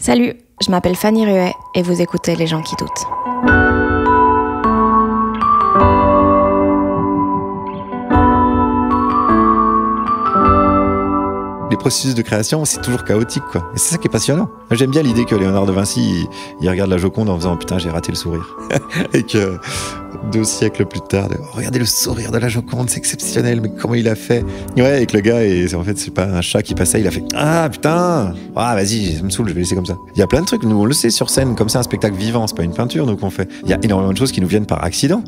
Salut, je m'appelle Fanny Ruet et vous écoutez Les gens qui doutent. Les processus de création, c'est toujours chaotique, quoi. Et c'est ça qui est passionnant. J'aime bien l'idée que Léonard de Vinci, il regarde la Joconde en faisant « Putain, j'ai raté le sourire ». Et que 2 siècles plus tard, regardez le sourire de la Joconde, c'est exceptionnel, mais comment il a fait? Ouais, et que le gars, en fait, c'est pas un chat qui passait, il a fait « Ah, putain, ah, vas-y, ça me saoule, je vais laisser comme ça ». Il y a plein de trucs, nous on le sait sur scène, comme c'est un spectacle vivant, c'est pas une peinture, nous qu'on fait. Il y a énormément de choses qui nous viennent par accident.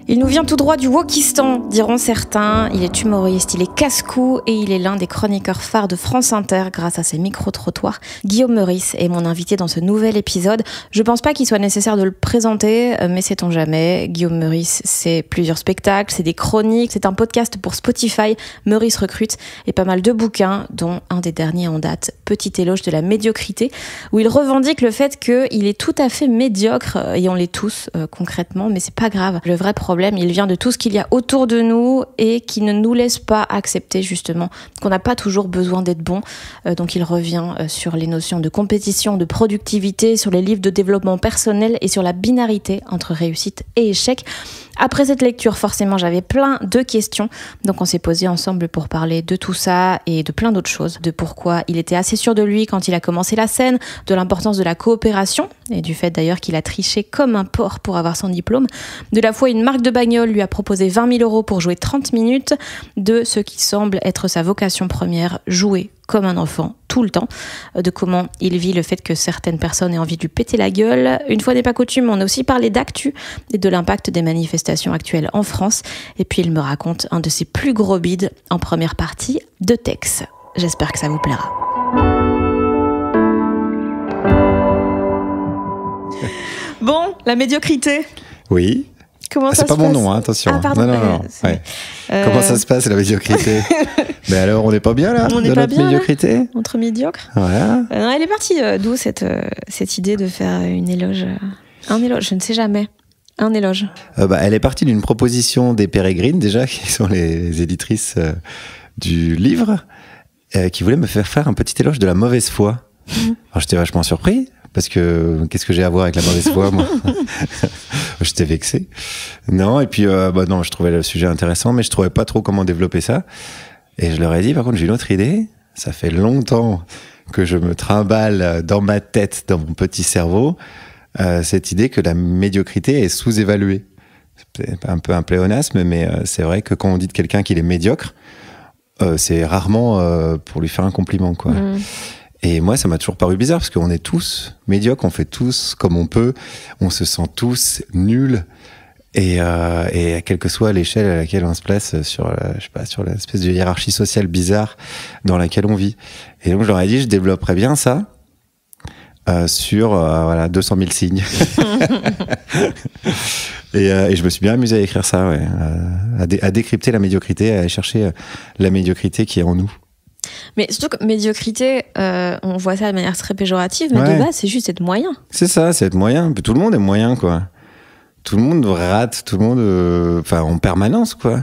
Il nous vient tout droit du Wokistan, diront certains. Il est humoriste, il est casse-cou et il est l'un des chroniqueurs phares de France Inter grâce à ses micro-trottoirs. Guillaume Meurice est mon invité dans ce nouvel épisode. Je pense pas qu'il soit nécessaire de le présenter, mais sait-on jamais. Guillaume Meurice, c'est plusieurs spectacles, c'est des chroniques, c'est un podcast pour Spotify, Meurice recrute, et pas mal de bouquins, dont un des derniers en date, Petit éloge de la médiocrité, où il revendique le fait qu'il est tout à fait médiocre, et on l'est tous concrètement, mais c'est pas grave. Le vrai problème, il vient de tout ce qu'il y a autour de nous et qui ne nous laisse pas accepter justement qu'on n'a pas toujours besoin d'être bon. Donc il revient sur les notions de compétition, de productivité, sur les livres de développement personnel et sur la binarité entre réussite et échec. Après cette lecture, forcément, j'avais plein de questions. Donc on s'est posé ensemble pour parler de tout ça et de plein d'autres choses. De pourquoi il était assez sûr de lui quand il a commencé la scène, de l'importance de la coopération et du fait d'ailleurs qu'il a triché comme un porc pour avoir son diplôme. De la fois, une marque de bagnole lui a proposé 20 000 € pour jouer 30 minutes. De ce qui semble être sa vocation première, jouer comme un enfant tout le temps, de comment il vit le fait que certaines personnes aient envie de lui péter la gueule. Une fois n'est pas coutume, on a aussi parlé d'actu et de l'impact des manifestations actuelles en France. Et puis il me raconte un de ses plus gros bides en première partie de Tex. J'espère que ça vous plaira. Bon, la médiocrité. Oui. Comment ça c'est pas se mon passe nom, hein, attention. Ah, pardon. Non. Ouais. Comment ça se passe, la médiocrité? Mais alors, on n'est pas bien là, on de pas notre bien, médiocrité là, entre médiocres. Voilà. Non, elle est partie d'où cette idée de faire un éloge, je ne sais jamais. Un éloge. Elle est partie d'une proposition des Pérégrines, déjà, qui sont les éditrices du livre, qui voulaient me faire un petit éloge de la mauvaise foi. Alors, j'étais vachement surpris. Parce que qu'est-ce que j'ai à voir avec la mauvaise foi, moi? J'étais vexé. Non, et puis non, je trouvais le sujet intéressant, mais je trouvais pas trop comment développer ça. Et je leur ai dit, par contre, j'ai une autre idée. Ça fait longtemps que je me trimballe dans ma tête, dans mon petit cerveau, cette idée que la médiocrité est sous-évaluée. C'est un peu un pléonasme, mais c'est vrai que quand on dit de quelqu'un qu'il est médiocre, c'est rarement pour lui faire un compliment, quoi. Et moi, ça m'a toujours paru bizarre parce qu'on est tous médiocres, on fait tous comme on peut, on se sent tous nuls. Et quelle que soit l'échelle à laquelle on se place sur l'espèce de hiérarchie sociale bizarre dans laquelle on vit. Et donc, je leur ai dit, je développerais bien ça sur 200 000 signes. Et je me suis bien amusé à écrire ça, ouais, à décrypter la médiocrité, à aller chercher la médiocrité qui est en nous. Mais surtout que médiocrité, on voit ça de manière très péjorative, mais de base, c'est juste être moyen. C'est ça, c'est être moyen. Tout le monde est moyen, quoi. Tout le monde rate, tout le monde... en permanence, quoi.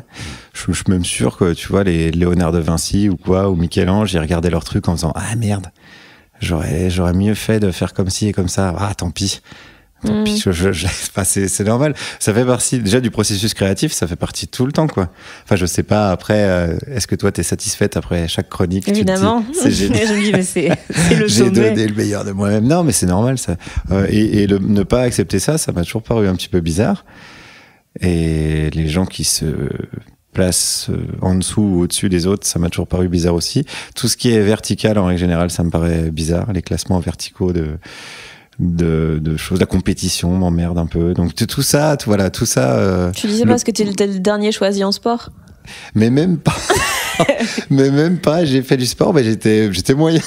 Je suis même sûr que, tu vois, les Léonard de Vinci ou quoi, ou Michel-Ange, ils regardaient leurs trucs en disant « Ah, merde, j'aurais mieux fait de faire comme ci et comme ça. Ah, tant pis. » Tant pis, c'est normal. Ça fait partie déjà du processus créatif, ça fait partie tout le temps, quoi. Enfin, je sais pas, après, est-ce que toi, t'es satisfaite après chaque chronique? Évidemment. Tu te dis, c'est génial. Je me dis, mais c'est le J'ai sommet. donné le meilleur de moi-même. Non, mais c'est normal, ça. Et ne pas accepter ça m'a toujours paru un petit peu bizarre. Et les gens qui se placent en dessous ou au-dessus des autres, ça m'a toujours paru bizarre aussi. Tout ce qui est vertical, en règle générale, ça me paraît bizarre. Les classements verticaux de choses, la compétition m'emmerde un peu. Donc tout ça, voilà, tout ça. Tu disais parce que t'es le dernier choisi en sport? Mais même pas. Mais même pas. J'ai fait du sport, mais j'étais moyen,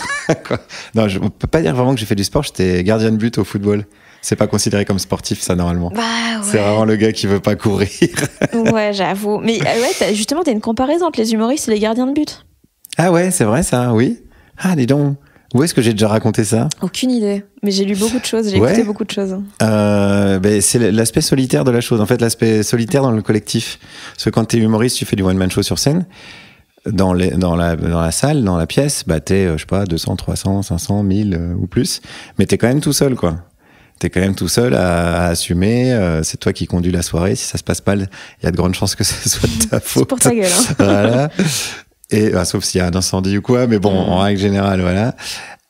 quoi. Non, on peut pas dire vraiment que j'ai fait du sport. J'étais gardien de but au football. C'est pas considéré comme sportif, ça, normalement. Bah ouais. C'est vraiment le gars qui veut pas courir. Ouais, j'avoue. Mais justement, t'as une comparaison entre les humoristes et les gardiens de but. Ah ouais, c'est vrai ça, oui. Ah, dis donc. Où est-ce que j'ai déjà raconté ça? Aucune idée. Mais j'ai lu beaucoup de choses, j'ai écouté beaucoup de choses. C'est l'aspect solitaire de la chose. En fait, l'aspect solitaire dans le collectif. Parce que quand t'es humoriste, tu fais du one-man show sur scène. dans la salle, dans la pièce, bah t'es, je sais pas, 200, 300, 500, 1000 ou plus. Mais t'es quand même tout seul, quoi. T'es quand même tout seul à assumer. C'est toi qui conduis la soirée. Si ça se passe mal, il y a de grandes chances que ce soit de ta faute. C'est pour ta gueule, hein. Voilà. Et, sauf s'il y a un incendie ou quoi. Mais bon, en règle générale, voilà.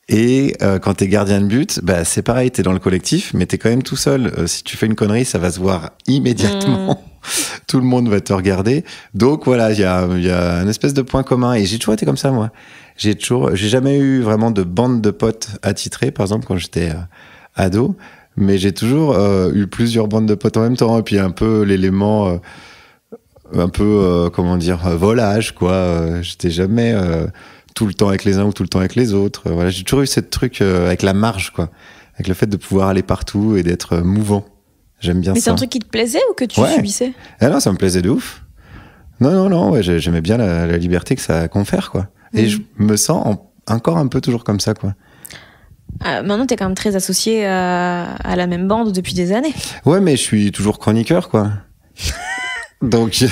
Et quand t'es gardien de but, bah, c'est pareil, t'es dans le collectif, mais t'es quand même tout seul. Si tu fais une connerie, ça va se voir immédiatement. Tout le monde va te regarder. Donc voilà, il y a un espèce de point commun. Et j'ai toujours été comme ça, moi. J'ai jamais eu vraiment de bande de potes attitrés, par exemple, quand j'étais ado. Mais j'ai toujours eu plusieurs bandes de potes en même temps. Et puis un peu l'élément, comment dire, volage, quoi. J'étais jamais... tout le temps avec les uns ou tout le temps avec les autres. Voilà, j'ai toujours eu ce truc avec la marge, quoi. Avec le fait de pouvoir aller partout et d'être mouvant. J'aime bien ça. Mais c'est un truc qui te plaisait ou que tu subissais ? Ah non, ça me plaisait de ouf. Non, ouais, j'aimais bien la liberté que ça confère, quoi. Et je me sens encore un peu toujours comme ça, quoi. Maintenant, t'es quand même très associé à la même bande depuis des années. Ouais, mais je suis toujours chroniqueur, quoi. Donc,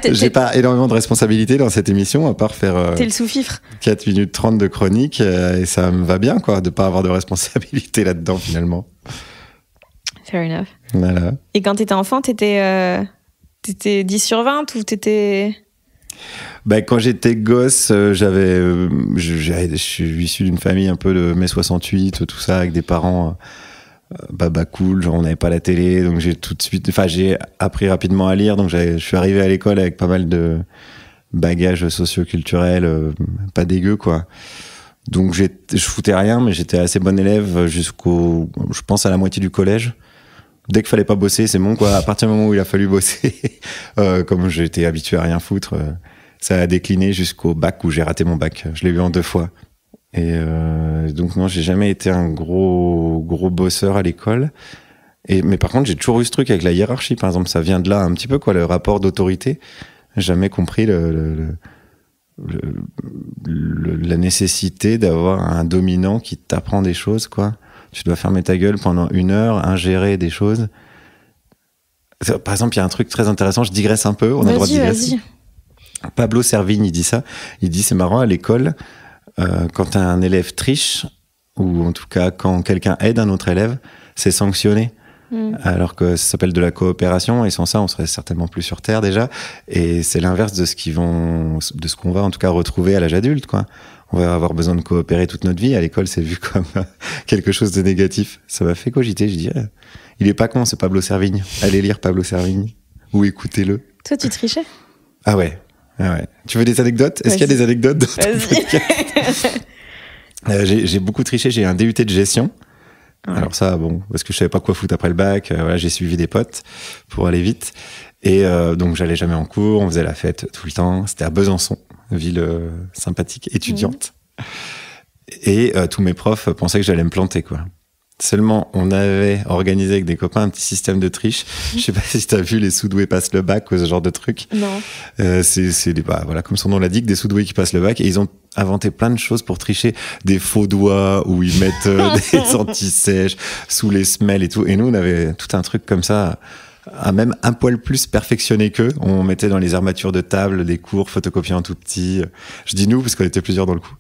j'ai pas énormément de responsabilités dans cette émission, à part faire t'es le sous-fifre. 4 minutes 30 de chronique, et ça me va bien, quoi, de pas avoir de responsabilité là-dedans, finalement. Fair enough. Voilà. Et quand t'étais enfant, t'étais 10 sur 20 ou t'étais... Ben, quand j'étais gosse, je suis issu d'une famille un peu de mai 68, tout ça, avec des parents... baba cool, genre on n'avait pas la télé, donc j'ai appris rapidement à lire, donc je suis arrivé à l'école avec pas mal de bagages socio-culturels, pas dégueu, quoi. Donc je foutais rien, mais j'étais assez bon élève jusqu'au, je pense, à la moitié du collège. Dès qu'il fallait pas bosser, c'est bon, quoi. À partir du moment où il a fallu bosser, comme j'étais habitué à rien foutre, ça a décliné jusqu'au bac où j'ai raté mon bac. Je l'ai eu en 2 fois. Et donc non, j'ai jamais été un gros bosseur à l'école. Mais par contre, j'ai toujours eu ce truc avec la hiérarchie, par exemple. Ça vient de là un petit peu, quoi, le rapport d'autorité. J'ai jamais compris la nécessité d'avoir un dominant qui t'apprend des choses, quoi. Tu dois fermer ta gueule pendant 1 heure, ingérer des choses. Par exemple, il y a un truc très intéressant, je digresse un peu, on a le droit de digresser. Pablo Servigne, il dit ça. Il dit, c'est marrant, à l'école, quand un élève triche, ou en tout cas quand quelqu'un aide un autre élève, c'est sanctionné. Alors que ça s'appelle de la coopération, et sans ça on serait certainement plus sur Terre déjà, et c'est l'inverse de ce qu'on va en tout cas retrouver à l'âge adulte, quoi. On va avoir besoin de coopérer toute notre vie. À l'école, c'est vu comme quelque chose de négatif. Ça m'a fait cogiter, je dirais. Il est pas con, c'est Pablo Servigne. Allez lire Pablo Servigne ou écoutez-le. Toi, tu trichais ? Ah ouais. Tu veux des anecdotes ? Est-ce qu'il y a des anecdotes ? J'ai beaucoup triché. J'ai un DUT de gestion. Ouais. Alors ça, bon, parce que je savais pas quoi foutre après le bac. Voilà, j'ai suivi des potes pour aller vite. Et donc, j'allais jamais en cours. On faisait la fête tout le temps. C'était à Besançon, ville sympathique, étudiante. Et tous mes profs pensaient que j'allais me planter, quoi. Seulement, on avait organisé avec des copains un petit système de triche. Je sais pas si t'as vu les sous-doués passent le bac ou ce genre de truc. Non. C'est voilà, comme son nom l'indique, des sous-doués qui passent le bac. Et ils ont inventé plein de choses pour tricher. Des faux doigts où ils mettent des anti-sèches sous les semelles et tout. Et nous, on avait tout un truc comme ça, même un poil plus perfectionné qu'eux. On mettait dans les armatures de table des cours photocopiés en tout petit. Je dis nous parce qu'on était plusieurs dans le coup.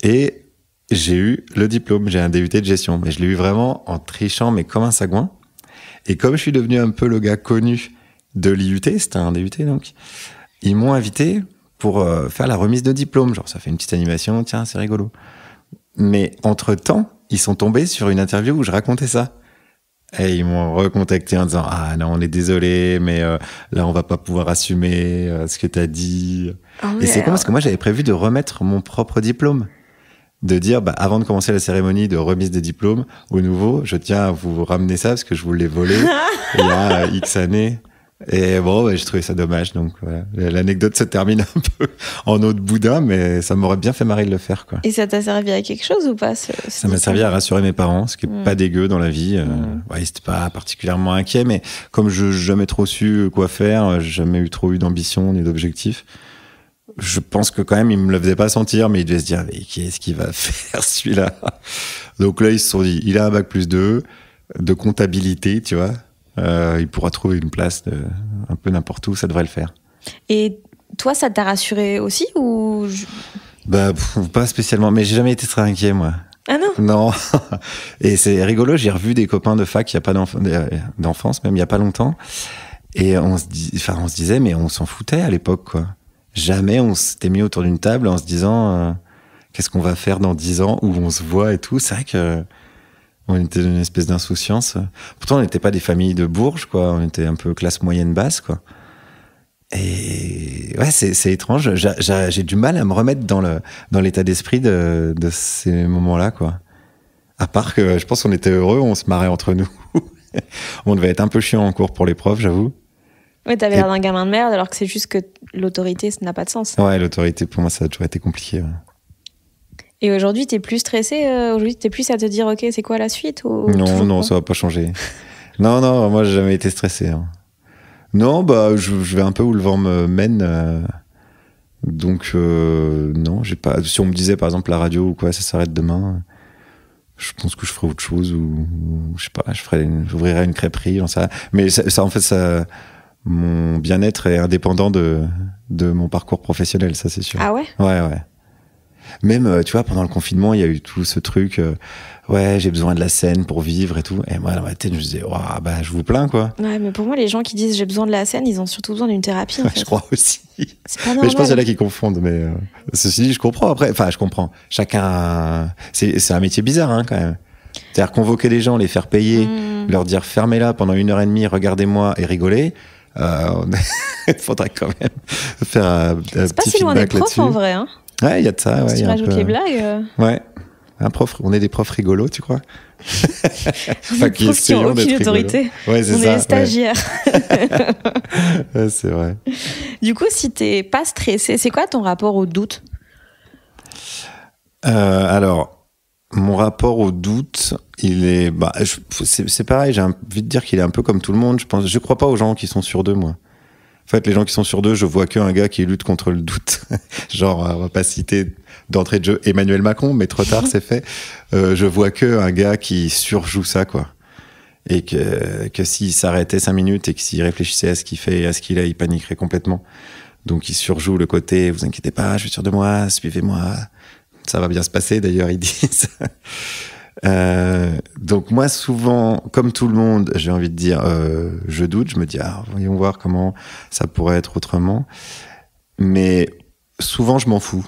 Et j'ai eu le diplôme, j'ai un DUT de gestion, mais je l'ai eu vraiment en trichant, mais comme un sagouin. Et comme je suis devenu un peu le gars connu de l'IUT, c'était un DUT donc, ils m'ont invité pour faire la remise de diplôme. Genre, ça fait une petite animation, tiens, c'est rigolo. Mais entre-temps, ils sont tombés sur une interview où je racontais ça. Et ils m'ont recontacté en disant « Ah non, on est désolé, mais là, on va pas pouvoir assumer ce que t'as dit. » Et c'est con parce que moi, j'avais prévu de remettre mon propre diplôme. De dire, avant de commencer la cérémonie de remise des diplômes, au nouveau, je tiens à vous ramener ça parce que je vous l'ai volé il y a X années. Et bon, j'ai trouvé ça dommage. Donc voilà, l'anecdote se termine un peu en eau de boudin, mais ça m'aurait bien fait marrer de le faire, quoi. Et ça t'a servi à quelque chose ou pas Ça m'a servi à rassurer mes parents, ce qui est pas dégueu dans la vie. Ouais, c'était pas particulièrement inquiet, mais comme je n'ai jamais trop su quoi faire, j'ai jamais trop eu d'ambition ni d'objectif. Je pense que quand même, ils me le faisaient pas sentir, mais ils devaient se dire, mais qu'est-ce qu'il va faire celui-là? Donc là, ils se sont dit, il a un bac+2 de comptabilité, tu vois. Il pourra trouver une place un peu n'importe où, ça devrait le faire. Et toi, ça t'a rassuré aussi ou Bah, pas spécialement, mais j'ai jamais été très inquiet, moi. Ah non? Non. Et c'est rigolo, j'ai revu des copains de fac, il y a pas d'enfance, même il y a pas longtemps. Et on se disait, mais on s'en foutait à l'époque, quoi. Jamais on s'était mis autour d'une table en se disant, qu'est-ce qu'on va faire dans 10 ans, où on se voit et tout. C'est vrai que on était d'une espèce d'insouciance. Pourtant, on n'était pas des familles de bourges, quoi. On était un peu classe moyenne basse, quoi. Et ouais, c'est étrange. J'ai du mal à me remettre dans l'état d'esprit de ces moments-là, quoi. À part que je pense qu'on était heureux, on se marrait entre nous. On devait être un peu chiant en cours pour les profs, j'avoue. Ouais, t'avais l'air d'un gamin de merde, alors que c'est juste que l'autorité, ça n'a pas de sens. Ouais, l'autorité, pour moi, ça a toujours été compliqué. Ouais. Et aujourd'hui, t'es plus stressé? Aujourd'hui, t'es plus à te dire, ok, c'est quoi la suite ou Non, ça va pas changer. Non, moi, j'ai jamais été stressé. Hein. Non, bah, je vais un peu où le vent me mène. Donc, non, j'ai pas. Si on me disait, par exemple, la radio ou quoi, ça s'arrête demain, je pense que je ferais autre chose ou je sais pas, j'ouvrirais une crêperie, j'en sais rien. Mais ça, en fait, ça. Mon bien-être est indépendant de mon parcours professionnel, ça c'est sûr. Ah ouais? Ouais. Même, tu vois, pendant le confinement, il y a eu tout ce truc, ouais, j'ai besoin de la scène pour vivre et tout. Et moi, dans ma tête, je me disais, waouh, bah, je vous plains, quoi. Ouais, mais pour moi, les gens qui disent j'ai besoin de la scène, ils ont surtout besoin d'une thérapie, en fait. Je crois aussi. C'est pas normal. Mais je pense qu'il y en a qui confondent, mais ceci dit, je comprends après. Enfin, je comprends. Chacun, c'est un métier bizarre, hein, quand même. C'est-à-dire convoquer les gens, les faire payer, leur dire fermez-la pendant 1h30, regardez-moi et rigolez. Il faudrait quand même faire un petit feedback là-dessus. C'est pas si loin des profs en vrai. Hein. Ouais, il y a de ça. Si tu rajoutes les blagues. Ouais. On est des profs rigolos, tu crois? On est des profs qui n'ont aucune autorité. Ouais, c'est on ça, est des stagiaires. Ouais, c'est vrai. Du coup, si t'es pas stressé, c'est quoi ton rapport au doute? Alors, mon rapport au doute, il est, c'est pareil. J'ai envie de dire qu'il est un peu comme tout le monde. Je crois pas aux gens qui sont sûrs d'eux, moi. En fait, les gens qui sont sûrs d'eux, je vois qu'un gars qui lutte contre le doute. Genre, on va pas citer d'entrée de jeu Emmanuel Macron, mais trop tard, c'est fait. Je vois qu'un gars qui surjoue ça, quoi. Et que s'il s'arrêtait 5 minutes et que s'il réfléchissait à ce qu'il fait et à ce qu'il a, il paniquerait complètement. Donc, il surjoue le côté, vous inquiétez pas, je suis sûr de moi, suivez-moi. Ça va bien se passer, d'ailleurs, ils disent. Donc moi, souvent, comme tout le monde, j'ai envie de dire, je doute, je me dis, voyons voir comment ça pourrait être autrement. Mais souvent, je m'en fous.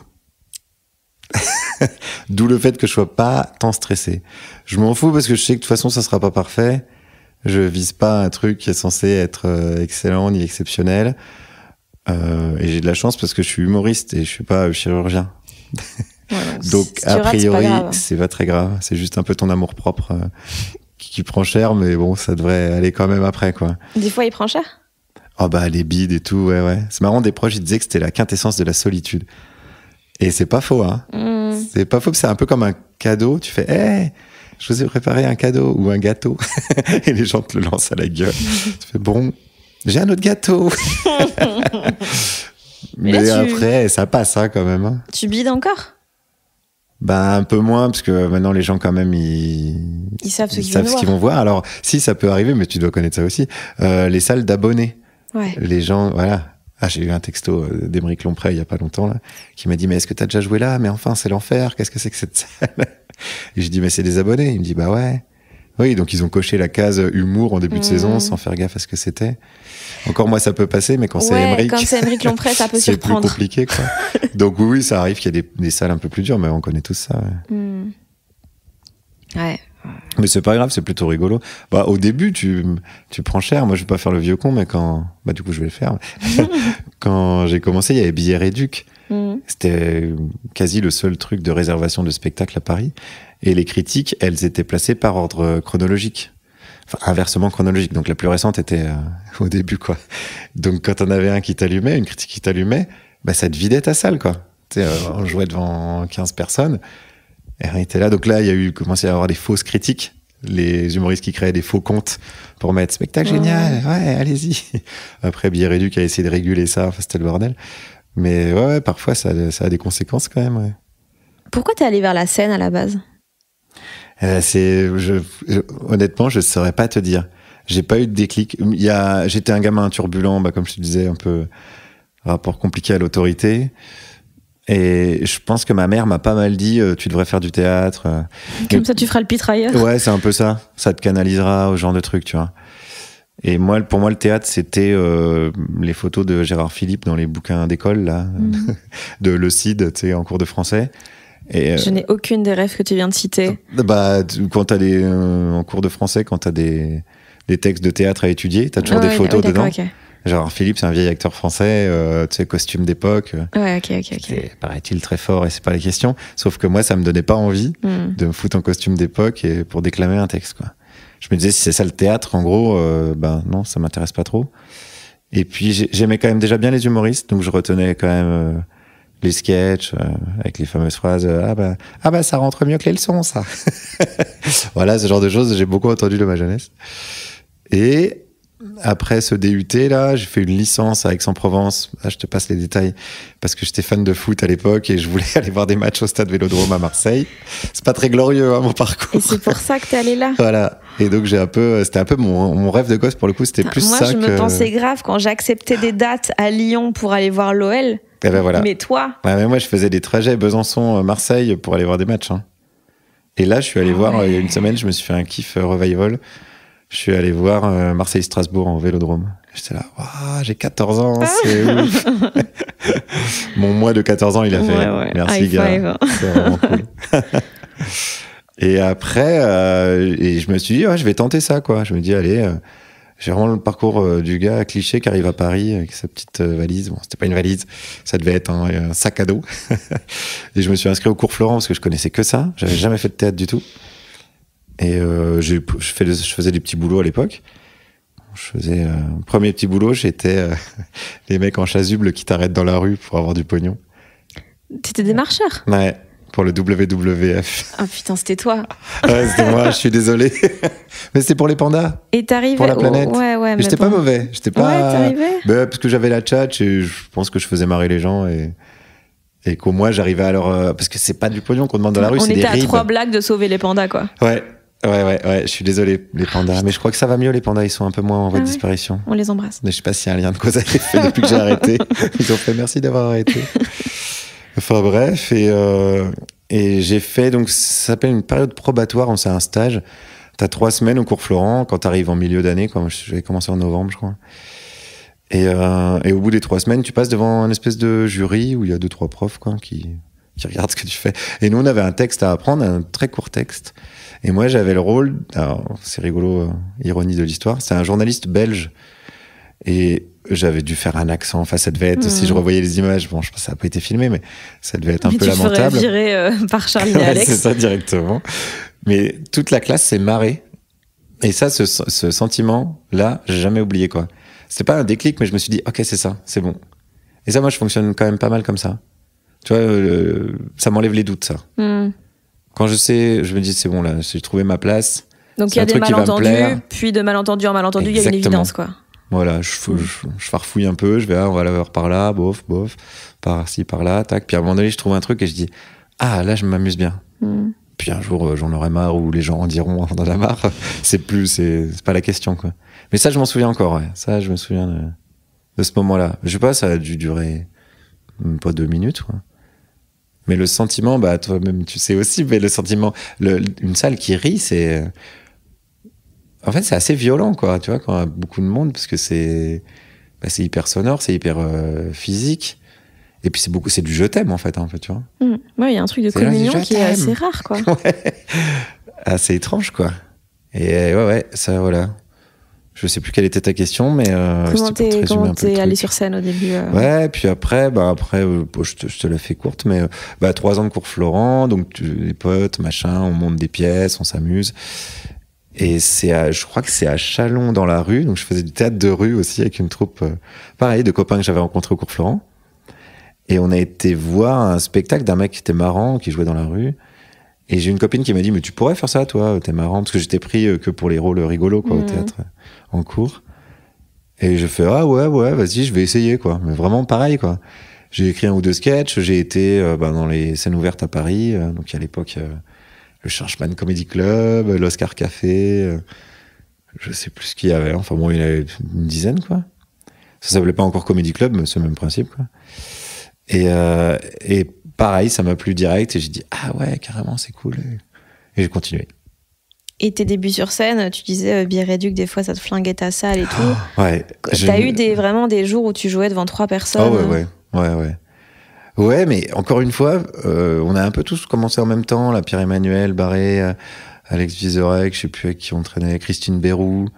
D'où le fait que je sois pas tant stressé. Je m'en fous parce que je sais que de toute façon, ça sera pas parfait. Je vise pas un truc qui est censé être excellent ni exceptionnel. Et j'ai de la chance parce que je suis humoriste et je suis pas chirurgien. Ouais, donc a priori, c'est c'est pas très grave. C'est juste un peu ton amour-propre qui prend cher, mais bon, ça devrait aller quand même après, quoi. Des fois, il prend cher? Oh bah, les bides et tout, ouais. C'est marrant, des proches, ils disaient que c'était la quintessence de la solitude. Et c'est pas faux, hein. C'est pas faux, c'est un peu comme un cadeau. Tu fais, hey, je vous ai préparé un cadeau ou un gâteau. Et les gens te le lancent à la gueule. Tu fais, bon, j'ai un autre gâteau. Mais après, ça passe, hein, quand même. Hein. Tu bides encore? Bah, un peu moins, parce que maintenant, les gens, quand même, ils savent ce qu'ils vont voir. Alors, si, ça peut arriver, mais tu dois connaître ça aussi. Les salles d'abonnés. Ouais. Les gens, voilà. Ah, j'ai eu un texto d'Émeric Lomprey il y a pas longtemps, là, qui m'a dit, mais est-ce que t'as déjà joué là? Mais enfin, c'est l'enfer. Qu'est-ce que c'est que cette salle? Et je dis, mais c'est des abonnés. Il me dit, bah ouais. Oui, donc ils ont coché la case humour en début de saison sans faire gaffe à ce que c'était. Encore moi, ça peut passer, mais quand c'est Émeric... quand c'est Émeric Lomprey, ça peut surprendre. C'est plus compliqué, quoi. Donc oui, ça arrive qu'il y ait des salles un peu plus dures, mais on connaît tous ça. Ouais. Ouais. Mais c'est pas grave, c'est plutôt rigolo. Bah, au début, tu prends cher. Moi, je vais pas faire le vieux con, mais du coup, je vais le faire. Quand j'ai commencé, il y avait Billets Réduc. C'était quasi le seul truc de réservation de spectacle à Paris. Et les critiques, elles étaient placées par ordre chronologique. Enfin, inversement chronologique. Donc, la plus récente était au début, quoi. Donc, quand on avait un qui t'allumait, une critique qui t'allumait, bah, ça te vidait ta salle, quoi. Tu sais, on jouait devant 15 personnes. Et rien n'était là. Donc là, il y a commencé à y avoir des fausses critiques. Les humoristes qui créaient des faux comptes pour mettre spectacle génial. Ouais, allez-y. Après, Billets Réduc a essayé de réguler ça. Enfin, c'était le bordel. Mais ouais, parfois, ça a des conséquences quand même, ouais. Pourquoi t'es allé vers la scène à la base? Honnêtement, je saurais pas te dire. J'ai pas eu de déclic. J'étais un gamin turbulent, comme je te disais, un peu rapport compliqué à l'autorité. Et je pense que ma mère m'a pas mal dit tu devrais faire du théâtre. Comme ça, tu feras le pitre ailleurs. Ouais, c'est un peu ça. Ça te canalisera au genre de truc, tu vois. Et moi, pour moi, le théâtre, c'était les photos de Gérard Philippe dans les bouquins d'école, là, de Le Cid, tu sais, en cours de français. Et, je n'ai aucune des rêves que tu viens de citer. Bah, quand t'as en cours de français, quand t'as des textes de théâtre à étudier, t'as toujours des photos dedans. Okay. Gérard Philippe, c'est un vieil acteur français, tu sais, costume d'époque. Ouais, ok. C'est, paraît-il, très fort et c'est pas la question. Sauf que moi, ça me donnait pas envie de me foutre en costume d'époque et pour déclamer un texte, quoi. Je me disais, si c'est ça le théâtre, en gros, ben non, ça m'intéresse pas trop. Et puis, j'aimais quand même déjà bien les humoristes, donc je retenais quand même les sketchs avec les fameuses phrases ah bah ça rentre mieux que les leçons, ça. Voilà, ce genre de choses, j'ai beaucoup entendu de ma jeunesse. Et après ce DUT là, j'ai fait une licence à Aix-en-Provence. Là, je te passe les détails parce que j'étais fan de foot à l'époque et je voulais aller voir des matchs au stade Vélodrome à Marseille. C'est pas très glorieux, hein, mon parcours. Et c'est pour ça que t'es allé là. Voilà. Et donc c'était un peu mon rêve de gosse pour le coup. C'était plus moi, ça je me pensais grave quand j'acceptais des dates à Lyon pour aller voir l'OL. Et ben voilà. Mais toi. Ouais, mais moi, je faisais des trajets Besançon-Marseille pour aller voir des matchs. Hein. Et là, je suis allé voir il y a une semaine. Je me suis fait un kiff revival. Je suis allé voir Marseille-Strasbourg en Vélodrome. J'étais là, waouh, j'ai 14 ans, c'est ouf. Mon moi de 14 ans, il a fait merci, gars. C'est vraiment cool. Et après, et je me suis dit, je vais tenter ça, quoi. Je me dis, allez, j'ai vraiment le parcours du gars cliché qui arrive à Paris avec sa petite valise. Bon, c'était pas une valise, ça devait être un sac à dos. Et je me suis inscrit au cours Florent parce que je connaissais que ça. J'avais jamais fait de théâtre du tout. Et je faisais des petits boulots à l'époque. Je faisais premier petit boulot, j'étais les mecs en chasuble qui t'arrêtent dans la rue pour avoir du pognon. T'étais des marcheurs? Ouais, pour le WWF. Ah putain, c'était toi. Ouais, c'était moi, je suis désolé. Mais c'était pour les pandas. Et t'arrivais pour la planète. Ouais, mais j'étais pas mauvais. J'étais pas. Ouais, t'arrivais. Bah, parce que j'avais la tchatch et je pense que je faisais marrer les gens et qu'au moins j'arrivais à leur. Parce que c'est pas du pognon qu'on demande dans la rue, c'est des ribes. On était à 3 blagues de sauver les pandas, quoi. Ouais. Ouais, je suis désolé, les pandas. Mais je crois que ça va mieux, les pandas, ils sont un peu moins en voie de disparition. On les embrasse. Mais je sais pas s'il y a un lien de cause à effet depuis que j'ai arrêté. Ils ont fait merci d'avoir arrêté. Enfin bref, et j'ai fait, donc ça s'appelle une période probatoire, c'est un stage. T'as 3 semaines au cours Florent, quand t'arrives en milieu d'année, quand j'avais commencé en novembre, je crois. Et au bout des 3 semaines, tu passes devant une espèce de jury où il y a 2-3 profs, quoi, qui regardent ce que tu fais. Et nous, on avait un texte à apprendre, un très court texte. Et moi, j'avais le rôle, alors c'est rigolo, ironie de l'histoire, c'est un journaliste belge. Et j'avais dû faire un accent, enfin ça devait être, si je revoyais les images, bon, je pense que ça n'a pas été filmé, mais ça devait être un peu lamentable. Tu ferais virer par Charlie et Alex. C'est ça, directement. Mais toute la classe s'est marrée. Et ça, ce sentiment-là, j'ai jamais oublié, quoi. C'était pas un déclic, mais je me suis dit, ok, c'est ça, c'est bon. Et ça, moi, je fonctionne quand même pas mal comme ça. Tu vois, ça m'enlève les doutes, ça. Quand je sais, je me dis, c'est bon, là, j'ai trouvé ma place. Donc il y a des malentendus, puis de malentendu en malentendu, il y a une évidence, quoi. Voilà, je farfouille un peu, je vais, on va la voir par là, bof, par-ci, par-là, tac. Puis à un moment donné, je trouve un truc et je dis, ah, là, je m'amuse bien. Puis un jour, j'en aurai marre, ou les gens en diront, on en a marre. C'est pas la question, quoi. Mais ça, je m'en souviens encore, ouais. Ça, je me souviens de ce moment-là. Je sais pas, ça a dû durer même pas 2 minutes, quoi. Mais le sentiment, bah, toi-même, tu sais aussi, mais le sentiment, une salle qui rit, en fait, c'est assez violent, quoi, tu vois, quand il y a beaucoup de monde, parce que c'est hyper sonore, c'est hyper physique. Et puis c'est du je t'aime, en fait, tu vois. Ouais, il y a un truc de communion qui est assez rare, quoi. Ouais. Assez étrange, quoi. Et ouais, ça, voilà. Je sais plus quelle était ta question, mais comment t'es allé sur scène au début Ouais, puis après, je te la fais courte, mais 3 ans de cours Florent, donc les potes, machin, on monte des pièces, on s'amuse. Et je crois que c'est à Châlons dans la rue, donc je faisais du théâtre de rue aussi avec une troupe, pareil, de copains que j'avais rencontrés au cours Florent. Et on a été voir un spectacle d'un mec qui était marrant, qui jouait dans la rue. Et j'ai une copine qui m'a dit, mais tu pourrais faire ça, toi, t'es marrant. Parce que j'étais pris que pour les rôles rigolos, quoi, au théâtre, en cours. Et je fais, ah ouais, vas-y, je vais essayer, quoi. Mais vraiment pareil, quoi. J'ai écrit 1 ou 2 sketchs, j'ai été dans les scènes ouvertes à Paris. Donc à l'époque, le Churchman Comedy Club, l'Oscar Café, je sais plus ce qu'il y avait. Enfin bon, il y en avait une dizaine, quoi. Ça s'appelait pas encore Comedy Club, mais c'est le même principe, quoi. Et pareil, ça m'a plu direct et j'ai dit ah ouais, carrément, c'est cool. Et j'ai continué. Et tes débuts sur scène, tu disais Biréduc, des fois ça te flinguait ta salle et tout. Ouais. T'as eu vraiment des jours où tu jouais devant 3 personnes. Oh ouais. Ouais, mais encore une fois, on a un peu tous commencé en même temps. Là, Pierre-Emmanuel Barré, Alex Vizorek, je sais plus avec qui on traînait, Christine Bérou.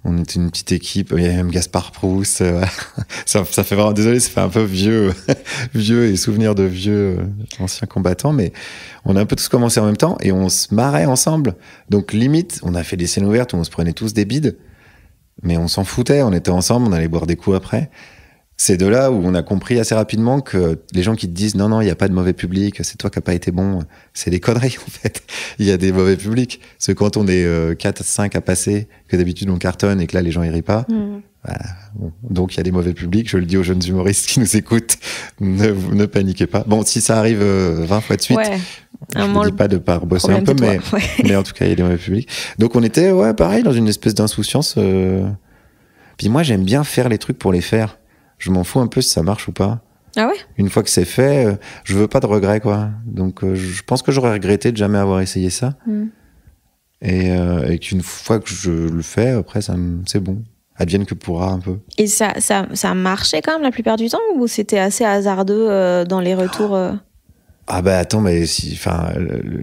On était une petite équipe. Il y avait même Gaspard Proust. Ça fait vraiment, désolé, ça fait un peu vieux et souvenir de vieux anciens combattants, mais on a un peu tous commencé en même temps et on se marrait ensemble. Donc limite, on a fait des scènes ouvertes où on se prenait tous des bides, mais on s'en foutait. On était ensemble, on allait boire des coups après. C'est de là où on a compris assez rapidement que les gens qui te disent non, il n'y a pas de mauvais public, c'est toi qui n'as pas été bon, c'est des conneries en fait. Il y a des mauvais publics. Parce que quand on est 4, 5 à passer, que d'habitude on cartonne et que là les gens ne rient pas, voilà. Bon, donc il y a des mauvais publics. Je le dis aux jeunes humoristes qui nous écoutent, ne paniquez pas. Bon, si ça arrive 20 fois de suite, je ne dis pas de pas rebosser un peu, mais en tout cas il y a des mauvais publics. Donc on était pareil dans une espèce d'insouciance. Puis moi j'aime bien faire les trucs pour les faire. Je m'en fous un peu si ça marche ou pas. Ah ouais ? Une fois que c'est fait, je veux pas de regrets, quoi. Donc, je pense que j'aurais regretté de jamais avoir essayé ça. Et qu'une fois que je le fais, après, c'est bon. Advienne que pourra un peu. Et ça marchait quand même la plupart du temps ou c'était assez hasardeux dans les retours Ah bah attends, mais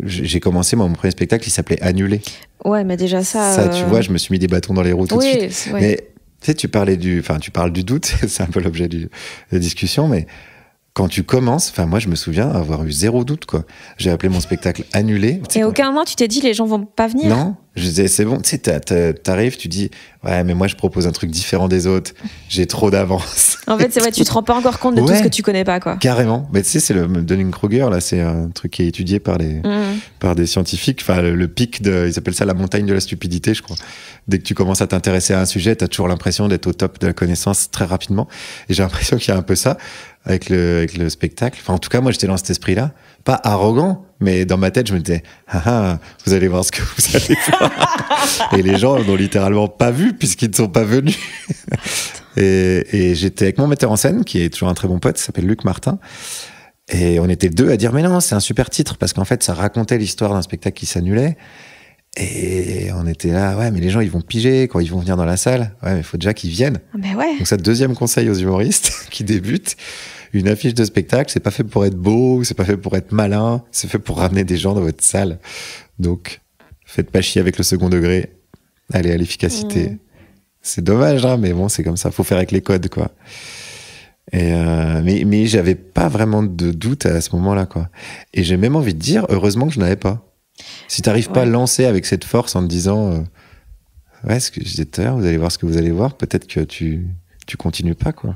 j'ai commencé, mon premier spectacle, il s'appelait Annulé. Ouais, mais déjà ça... Ça, tu vois, je me suis mis des bâtons dans les roues tout de suite. Ouais. Mais... Tu sais, tu parles du doute, c'est un peu l'objet de la discussion, mais quand tu commences, moi je me souviens avoir eu 0 doute, quoi. J'ai appelé mon spectacle Annulé. Et à aucun moment tu t'es dit les gens vont pas venir ? Non, je disais c'est bon, tu sais, t'arrives, tu dis ouais, mais moi je propose un truc différent des autres, j'ai trop d'avance. En fait, c'est vrai, tu te rends pas encore compte de tout ce que tu connais pas, quoi. Carrément. Mais tu sais, c'est le Dunning-Kruger, là, c'est un truc qui est étudié par des scientifiques. Enfin, le pic ils appellent ça la montagne de la stupidité, je crois. Dès que tu commences à t'intéresser à un sujet, t'as toujours l'impression d'être au top de la connaissance très rapidement. Et j'ai l'impression qu'il y a un peu ça avec le spectacle. Enfin, en tout cas, moi, j'étais dans cet esprit-là. Pas arrogant, mais dans ma tête, je me disais, vous allez voir ce que vous allez voir. Et les gens n'ont littéralement pas vu puisqu'ils ne sont pas venus. Et j'étais avec mon metteur en scène, qui est toujours un très bon pote, qui s'appelle Luc Martin. Et on était 2 à dire, mais non, c'est un super titre, parce qu'en fait, ça racontait l'histoire d'un spectacle qui s'annulait. Et on était là, ouais, mais les gens, ils vont piger quand ils vont venir dans la salle. Ouais, mais il faut déjà qu'ils viennent. Mais ouais. Donc, ça, 2e conseil aux humoristes qui débutent. Une affiche de spectacle, c'est pas fait pour être beau, c'est pas fait pour être malin, c'est fait pour ramener des gens dans votre salle. Donc, faites pas chier avec le second degré. Allez à l'efficacité. C'est dommage, hein, mais bon, c'est comme ça. Faut faire avec les codes, quoi. Et mais j'avais pas vraiment de doute à ce moment-là, quoi. Et j'ai même envie de dire, heureusement que je n'avais pas. Si t'arrives pas à lancer avec cette force en te disant, ce que je disais tout à l'heure, vous allez voir ce que vous allez voir, peut-être que tu continues pas, quoi.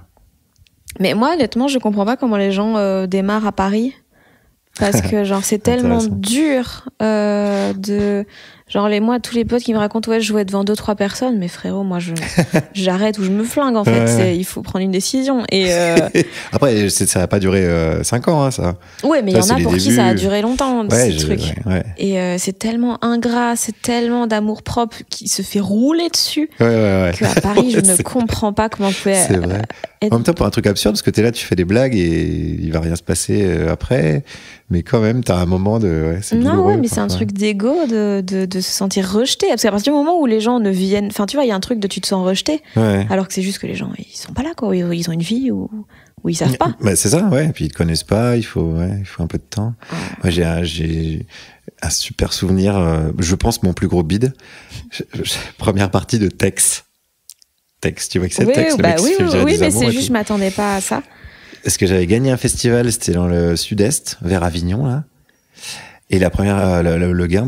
Mais moi, honnêtement, je comprends pas comment les gens démarrent à Paris. Parce que, genre, c'est tellement dur Genre, tous les potes qui me racontent, ouais, je jouais devant 2-3 personnes, mais frérot, moi, j'arrête ou je me flingue, en fait. Il faut prendre une décision. Et après, ça n'a pas duré 5 ans, hein, ça. Ouais, mais il y en a pour qui ça a duré longtemps, ce truc. Ouais. Et c'est tellement ingrat, c'est tellement d'amour-propre qui se fait rouler dessus. Ouais. Qu'à Paris, je ne comprends pas comment on pouvait. C'est vrai. En même temps, pour un truc absurde, parce que t'es là, tu fais des blagues et il va rien se passer après. Mais quand même, t'as un moment de... c'est douloureux, mais c'est un truc d'ego, de se sentir rejeté. Parce qu'à partir du moment où les gens ne viennent... Enfin, tu vois, il y a un truc de tu te sens rejeté. Ouais. Alors que c'est juste que les gens, ils sont pas là, quoi. Ils ont une vie où ils savent pas. Bah, c'est ça, ouais. Et puis ils te connaissent pas, il faut un peu de temps. Moi, j'ai un super souvenir. Je pense mon plus gros bide. Première partie de Tex. Tex, tu vois que c'est Tex, le mec qui se fait virer des mais amours c'est juste, je m'attendais pas à ça. Parce que j'avais gagné un festival, c'était dans le sud-est, vers Avignon, là. Et le gain,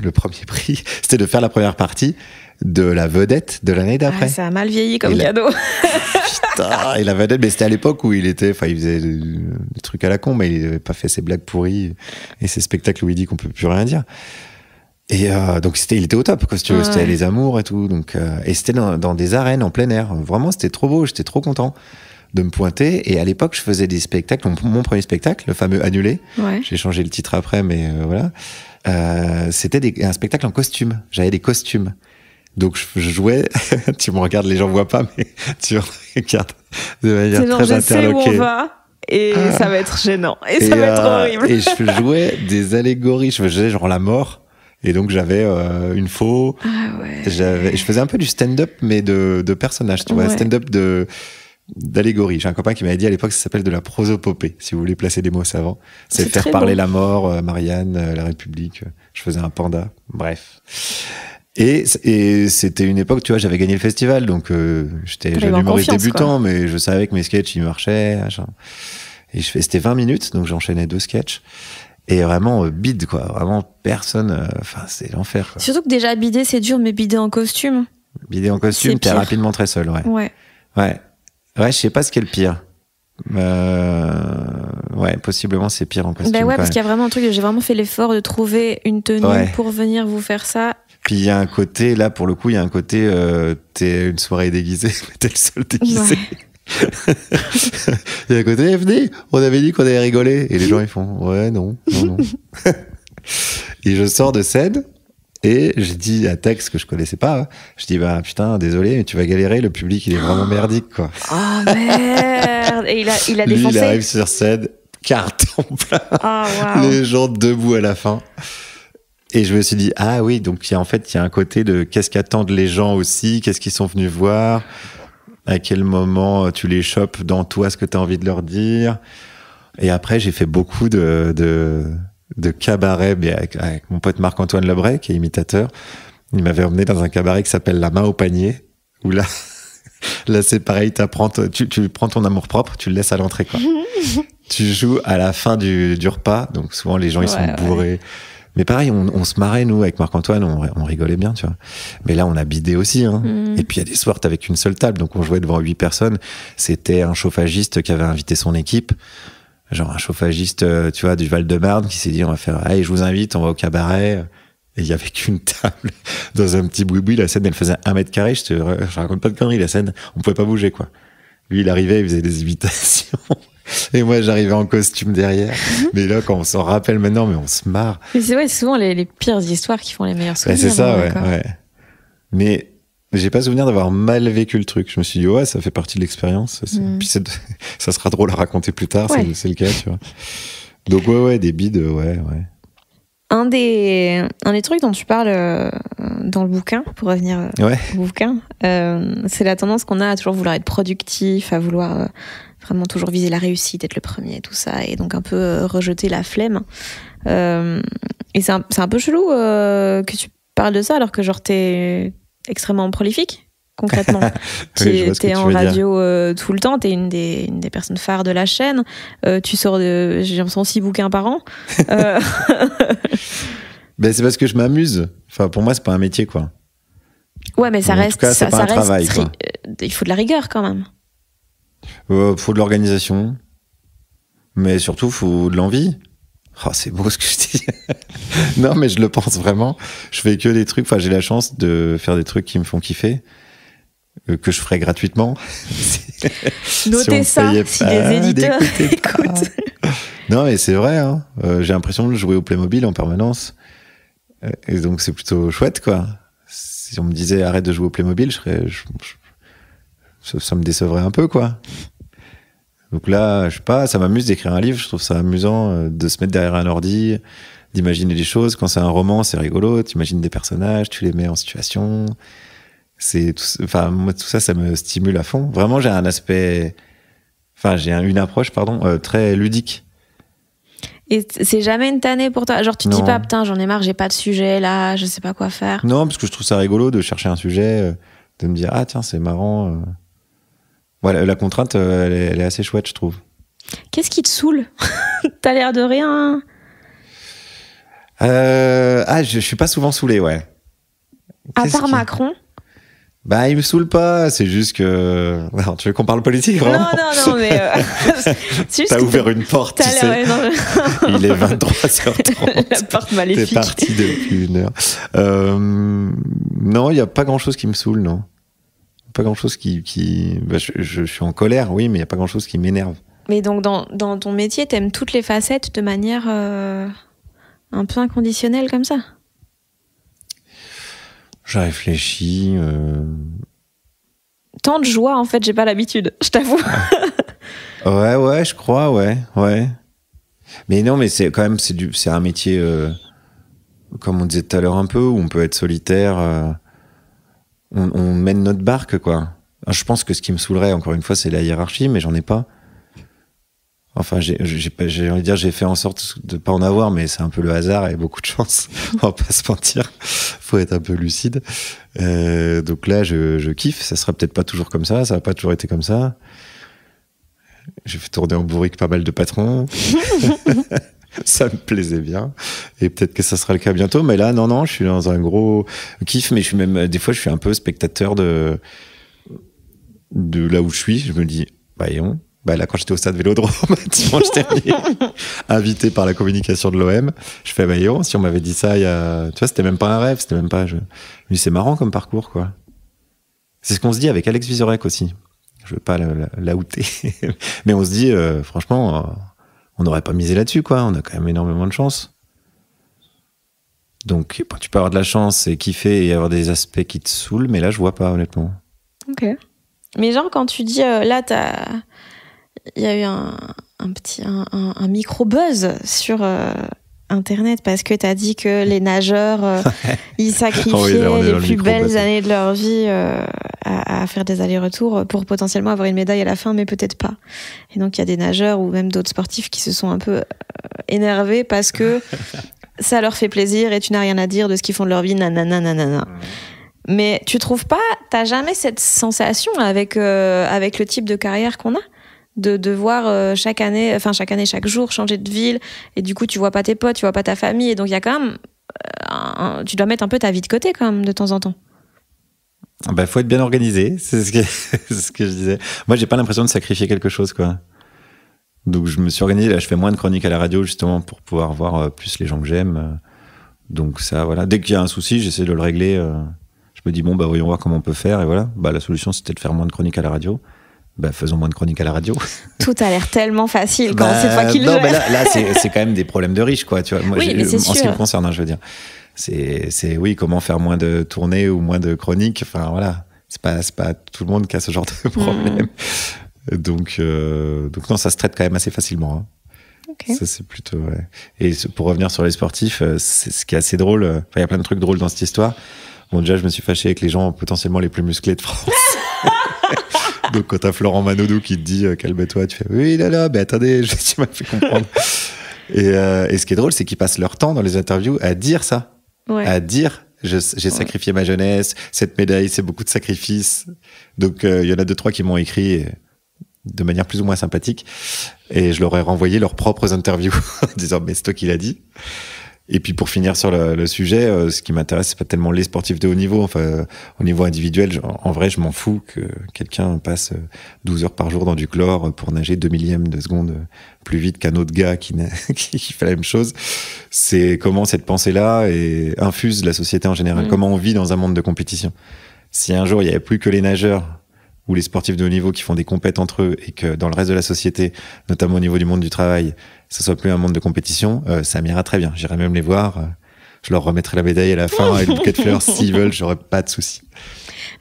le premier prix, c'était de faire la première partie de la vedette de l'année d'après. Ça a mal vieilli comme cadeau. Putain, et la vedette, mais c'était à l'époque où il faisait des trucs à la con, mais il avait pas fait ses blagues pourries et ses spectacles où il dit qu'on peut plus rien dire. Et donc il était au top, quoi, si tu veux. C'était les amours et tout. Donc et c'était dans des arènes en plein air. Vraiment, c'était trop beau. J'étais trop content de me pointer. Et à l'époque, je faisais des spectacles. Mon premier spectacle, le fameux Annulé. Ouais. J'ai changé le titre après, mais voilà. C'était un spectacle en costume. J'avais des costumes. Donc je jouais, tu me regardes, les gens voient pas, mais tu me regardes de manière c'est genre, très je sais où interloquée. on va et ça va être gênant et ça va être horrible. Et je jouais des allégories, je faisais genre la mort. Et donc j'avais une faux. Ah ouais. Je faisais un peu du stand-up, mais de personnages, tu vois, stand-up d'allégorie. J'ai un copain qui m'avait dit à l'époque, ça s'appelle de la prosopopée, si vous voulez placer des mots savants. C'est faire parler la mort, Marianne, la République. Je faisais un panda, bref. Et c'était une époque, tu vois, j'avais gagné le festival, donc j'étais jeune humoriste débutant, quoi. Mais je savais que mes sketchs, ils marchaient. Et c'était 20 minutes, donc j'enchaînais 2 sketchs. Et vraiment bide, quoi. Vraiment personne. Enfin, c'est l'enfer, quoi. Surtout que déjà bider, c'est dur, mais bider en costume. Bider en costume, t'es rapidement très seul, ouais. Ouais, je sais pas ce qui est le pire. Ouais, possiblement c'est pire en costume. Bah ouais, parce qu'il y a vraiment un truc, j'ai vraiment fait l'effort de trouver une tenue pour venir vous faire ça. Puis il y a un côté, là pour le coup, il y a un côté, t'es une soirée déguisée, mais t'es le seul déguisé. Ouais. Il y a un côté, venez, on avait dit qu'on allait rigoler. Et les gens ils font, ouais, non. Et je sors de scène. Et j'ai dit à Tex, que je connaissais pas, hein, je dis, bah putain, désolé, mais tu vas galérer, le public il est vraiment merdique, quoi. Oh merde. Et il a Lui, défoncé. il arrive sur scène, carton plein, wow. Les gens debout à la fin. Et je me suis dit, ah oui, donc il y a un côté de qu'est-ce qu'attendent les gens aussi, qu'est-ce qu'ils sont venus voir, à quel moment tu les chopes dans toi, ce que tu as envie de leur dire. Et après, j'ai fait beaucoup de cabaret, mais avec mon pote Marc-Antoine Lebray, qui est imitateur. Il m'avait emmené dans un cabaret qui s'appelle La Main au panier, où là c'est pareil, tu prends ton amour-propre, tu le laisses à l'entrée, quoi. Tu joues à la fin du repas, donc souvent les gens ils sont bourrés. Ouais. Mais pareil, on se marrait, nous, avec Marc-Antoine, on rigolait bien, tu vois. Mais là, on a bidé aussi, hein. Et puis, il y a des soirs, t'avais qu'une seule table, donc on jouait devant 8 personnes. C'était un chauffagiste qui avait invité son équipe. Genre un chauffagiste, tu vois, du Val-de-Marne, qui s'est dit, on va faire, allez, je vous invite, on va au cabaret. Et il y avait qu'une table dans un petit boui-boui. La scène, elle faisait 1 mètre carré. Je raconte pas de conneries, la scène. On pouvait pas bouger, quoi. Lui, il arrivait, il faisait des imitations. Et moi, j'arrivais en costume derrière. Mais là, quand on s'en rappelle maintenant, mais on se marre. Mais c'est souvent les pires histoires qui font les meilleurs souvenirs. C'est ça, ouais. Mais j'ai pas souvenir d'avoir mal vécu le truc. Je me suis dit, ouais, ça fait partie de l'expérience. Puis ça sera drôle à raconter plus tard, c'est le cas, tu vois. Donc, ouais, des bides, ouais. Un des trucs dont tu parles dans le bouquin, pour revenir au bouquin, c'est la tendance qu'on a à toujours vouloir être productif, à vouloir vraiment toujours viser la réussite, être le premier, tout ça, et donc un peu rejeter la flemme. Et c'est un peu chelou que tu parles de ça, alors que genre t'es extrêmement prolifique, concrètement. T'es en radio tout le temps, t'es une des personnes phares de la chaîne, tu sors j'ai l'impression 6 bouquins par an. Ben, c'est parce que je m'amuse. Enfin, pour moi, c'est pas un métier, quoi. Ouais, mais ça reste. En tout cas, c'est pas un travail, quoi. Il faut de la rigueur, quand même. Faut de l'organisation. Mais surtout, faut de l'envie. Oh, c'est beau ce que je dis. Non, mais je le pense vraiment. Je fais que des trucs. Enfin, j'ai la chance de faire des trucs qui me font kiffer. Que je ferais gratuitement. Notez ça, si les éditeurs écoutent. Non, mais c'est vrai, hein. J'ai l'impression de jouer au Playmobil en permanence. Et donc, c'est plutôt chouette, quoi. Si on me disait arrête de jouer au Playmobil, ça me décevrait un peu, quoi. Donc là, je sais pas, ça m'amuse d'écrire un livre. Je trouve ça amusant de se mettre derrière un ordi, d'imaginer des choses. Quand c'est un roman, c'est rigolo. Tu imagines des personnages, tu les mets en situation. Moi, tout ça, ça me stimule à fond. Vraiment, j'ai une approche, très ludique. Et c'est jamais une tannée pour toi? Genre, tu te dis pas, putain, j'en ai marre, j'ai pas de sujet là, je sais pas quoi faire. Non, parce que je trouve ça rigolo de chercher un sujet, de me dire, ah tiens, c'est marrant. Voilà, la contrainte, elle est assez chouette, je trouve. Qu'est-ce qui te saoule? T'as l'air de rien. Je suis pas souvent saoulé, ouais. À part Macron? Bah, il me saoule pas, c'est juste que... Alors, tu veux qu'on parle politique, vraiment? Non, mais... T'as ouvert une porte, tu sais. Il est 23h30. La porte maléfique. T'es parti depuis 1 heure. Non, il n'y a pas grand-chose qui me saoule, non. Pas grand-chose qui... Bah, je suis en colère, oui, mais il n'y a pas grand-chose qui m'énerve. Mais donc, dans ton métier, t'aimes toutes les facettes de manière un peu inconditionnelle, comme ça? Je réfléchis. Tant de joie, en fait, j'ai pas l'habitude, je t'avoue. Ouais, je crois, ouais. Mais non, mais c'est quand même, c'est un métier, comme on disait tout à l'heure un peu, où on peut être solitaire. On mène notre barque, quoi. Je pense que ce qui me saoulerait, encore une fois, c'est la hiérarchie, mais j'en ai pas. Enfin, j'ai envie de dire, j'ai fait en sorte de pas en avoir, mais c'est un peu le hasard et beaucoup de chance. On va pas se mentir. Faut être un peu lucide. Donc là, je kiffe. Ça sera peut-être pas toujours comme ça. Ça a pas toujours été comme ça. J'ai fait tourner en bourrique pas mal de patrons. Ça me plaisait bien. Et peut-être que ça sera le cas bientôt. Mais là, non, je suis dans un gros kiff. Mais je suis même, des fois, je suis un peu spectateur de là où je suis. Je me dis, voyons. Là, quand j'étais au stade Vélodrome, dimanche dernier, invité par la communication de l'OM, je fais, voyons, si on m'avait dit ça il y a, tu vois, c'était même pas un rêve, c'était même pas, je me dis, c'est marrant comme parcours, quoi. C'est ce qu'on se dit avec Alex Vizorek aussi. Je veux pas l'outer. Mais on se dit, franchement, on n'aurait pas misé là-dessus, quoi. On a quand même énormément de chance. Donc, tu peux avoir de la chance et kiffer et avoir des aspects qui te saoulent, mais là, je vois pas, honnêtement. Ok. Mais genre, quand tu dis, là, il y a eu un micro-buzz sur Internet parce que tu as dit que les nageurs, ils sacrifiaient les plus belles années de leur vie à faire des allers-retours pour potentiellement avoir une médaille à la fin, mais peut-être pas. Et donc, il y a des nageurs ou même d'autres sportifs qui se sont un peu énervés parce que ça leur fait plaisir et tu n'as rien à dire de ce qu'ils font de leur vie, nanana. Mais tu trouves pas, t'as jamais cette sensation avec le type de carrière qu'on a de voir chaque année, chaque jour changer de ville, et du coup tu vois pas tes potes, tu vois pas ta famille, et donc il y a quand même tu dois mettre un peu ta vie de côté quand même de temps en temps. Faut être bien organisé, c'est ce que je disais. Moi, j'ai pas l'impression de sacrifier quelque chose, quoi. Donc je me suis organisé, là je fais moins de chroniques à la radio justement pour pouvoir voir plus les gens que j'aime. Donc ça, voilà, dès qu'il y a un souci, j'essaie de le régler. Je me dis voyons voir comment on peut faire, et voilà. La solution c'était de faire moins de chroniques à la radio. Faisons moins de chroniques à la radio. Tout a l'air tellement facile quand c'est toi qui le gères. Là c'est quand même des problèmes de riches, quoi. Tu vois, moi, oui, mais c'est sûr. En ce qui me concerne, je veux dire, c'est oui, comment faire moins de tournées ou moins de chroniques. Enfin voilà, c'est pas tout le monde qui a ce genre de problème. Donc non, ça se traite quand même assez facilement. Hein. Okay. Ça c'est plutôt. Ouais. Et pour revenir sur les sportifs, c'est ce qui est assez drôle. Il y a plein de trucs drôles dans cette histoire. Bon, déjà, je me suis fâché avec les gens potentiellement les plus musclés de France. Donc, quand t'as Florent Manodou qui te dit calme-toi, tu fais oui, là, attendez, tu m'as fait comprendre. Et ce qui est drôle, c'est qu'ils passent leur temps dans les interviews à dire ça. Ouais. À dire j'ai sacrifié ma jeunesse, cette médaille, c'est beaucoup de sacrifices. Donc, il y en a 2-3 qui m'ont écrit de manière plus ou moins sympathique. Et je leur ai renvoyé leurs propres interviews en disant mais c'est toi qui l'as dit. Et puis pour finir sur le sujet, ce qui m'intéresse, c'est pas tellement les sportifs de haut niveau. Enfin, au niveau individuel, en vrai, je m'en fous que quelqu'un passe 12 heures par jour dans du chlore pour nager 2 millièmes de seconde plus vite qu'un autre gars qui fait la même chose. C'est comment cette pensée-là infuse la société en général. Comment on vit dans un monde de compétition. Si un jour il y avait plus que les nageurs ou les sportifs de haut niveau qui font des compètes entre eux et que dans le reste de la société, notamment au niveau du monde du travail, ça soit plus un monde de compétition, ça m'ira très bien. J'irai même les voir. Je leur remettrai la médaille à la fin et le bouquet de fleurs s'ils veulent, j'aurai pas de souci.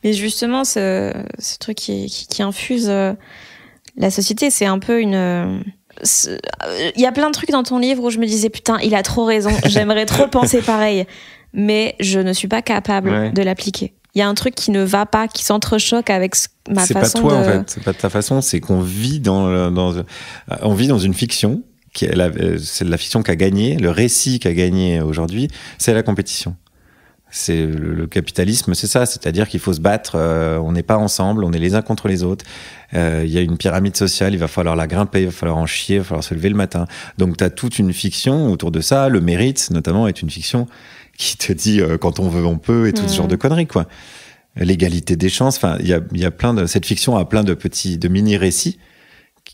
Mais justement, ce truc qui infuse la société, c'est un peu une... Il y a plein de trucs dans ton livre où je me disais putain, il a trop raison, j'aimerais trop penser pareil, mais je ne suis pas capable de l'appliquer. Il y a un truc qui ne va pas, qui s'entrechoque avec ma façon de... C'est pas toi, en fait. C'est pas de ta façon. C'est qu'on vit on vit dans une fiction. C'est la fiction qui a gagné. Le récit qui a gagné aujourd'hui, c'est la compétition. C'est le capitalisme, c'est ça. C'est-à-dire qu'il faut se battre. On n'est pas ensemble. On est les uns contre les autres. Il y a une pyramide sociale. Il va falloir la grimper. Il va falloir en chier. Il va falloir se lever le matin. Donc, t'as toute une fiction autour de ça. Le mérite, notamment, est une fiction qui te dit quand on veut on peut et tout ce genre de conneries, quoi. L'égalité des chances, enfin il y a plein de cette fiction a plein de mini récits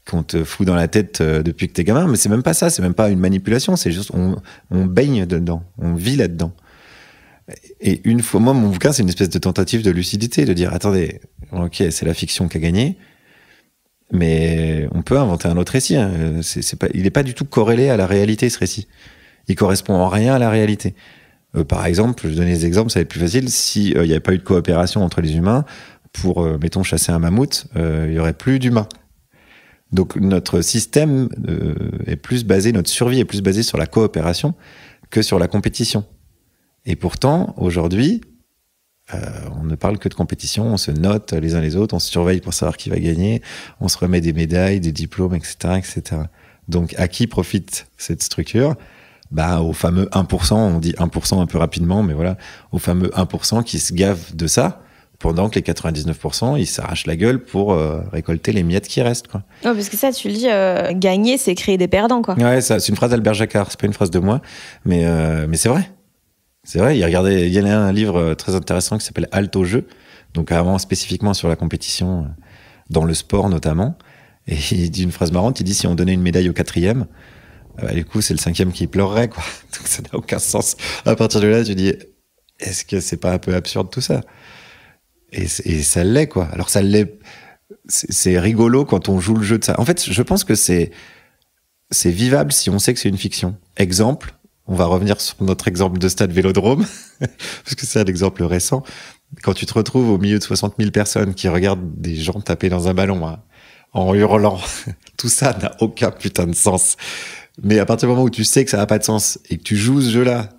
qu'on te fout dans la tête depuis que t'es gamin, mais c'est même pas ça, c'est même pas une manipulation, c'est juste on baigne dedans, on vit là-dedans. Et une fois, moi mon bouquin c'est une espèce de tentative de lucidité, de dire attendez, ok c'est la fiction qui a gagné, mais on peut inventer un autre récit, hein. Il est pas du tout corrélé à la réalité ce récit. Il correspond en rien à la réalité. Par exemple, je vais donner des exemples, ça va être plus facile. Si il n'y avait pas eu de coopération entre les humains pour, mettons, chasser un mammouth, il y aurait plus d'humains. Donc notre système est plus basé, notre survie est plus basée sur la coopération que sur la compétition. Et pourtant, aujourd'hui, on ne parle que de compétition, on se note les uns les autres, on se surveille pour savoir qui va gagner, on se remet des médailles, des diplômes, etc., etc. Donc à qui profite cette structure ? Bah, au fameux 1%, on dit 1% un peu rapidement, mais voilà, au fameux 1% qui se gave de ça, pendant que les 99%, ils s'arrachent la gueule pour récolter les miettes qui restent, quoi. Ouais, parce que ça, tu le dis, gagner, c'est créer des perdants, quoi. Ouais, ça, c'est une phrase d'Albert Jacquard, c'est pas une phrase de moi, mais c'est vrai. C'est vrai, il y a un livre très intéressant qui s'appelle Halte au jeu, donc avant spécifiquement sur la compétition, dans le sport notamment, et il dit une phrase marrante, il dit si on donnait une médaille au 4e, du coup c'est le 5e qui pleurerait, quoi. Donc ça n'a aucun sens. À partir de là, tu dis, est-ce que c'est pas un peu absurde tout ça ? Et ça l'est, quoi. Alors ça l'est, c'est rigolo quand on joue le jeu de ça. En fait, je pense que c'est vivable si on sait que c'est une fiction. Exemple, on va revenir sur notre exemple de stade Vélodrome, parce que c'est un exemple récent. Quand tu te retrouves au milieu de 60 000 personnes qui regardent des gens taper dans un ballon, hein, en hurlant, tout ça n'a aucun putain de sens. Mais à partir du moment où tu sais que ça n'a pas de sens et que tu joues ce jeu-là,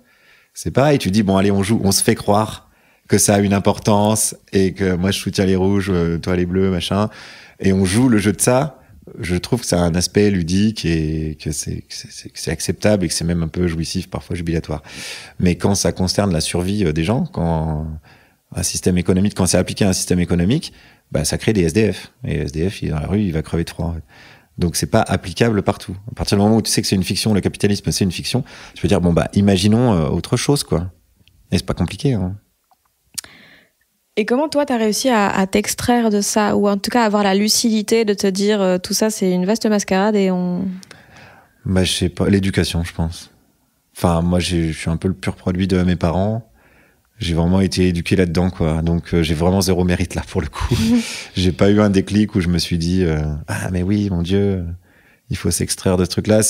c'est pareil, tu dis, bon, allez, on joue, on se fait croire que ça a une importance et que moi je soutiens les rouges, toi les bleus, machin, et on joue le jeu de ça. Je trouve que ça a un aspect ludique et que c'est acceptable et que c'est même un peu jouissif, parfois jubilatoire. Mais quand ça concerne la survie des gens, quand un système économique, quand c'est appliqué à un système économique, bah ça crée des SDF. Et SDF, il est dans la rue, il va crever de froid. Donc c'est pas applicable partout. À partir du moment où tu sais que c'est une fiction, le capitalisme c'est une fiction, je peux dire bon bah imaginons autre chose, quoi. Et c'est pas compliqué, hein. Et comment toi t'as réussi à t'extraire de ça, ou en tout cas avoir la lucidité de te dire tout ça c'est une vaste mascarade et on... Bah je sais pas, l'éducation je pense. Enfin moi je suis un peu le pur produit de mes parents. J'ai vraiment été éduqué là-dedans, quoi. Donc j'ai vraiment zéro mérite là pour le coup. J'ai pas eu un déclic où je me suis dit ah mais oui mon Dieu, il faut s'extraire de ce truc-là.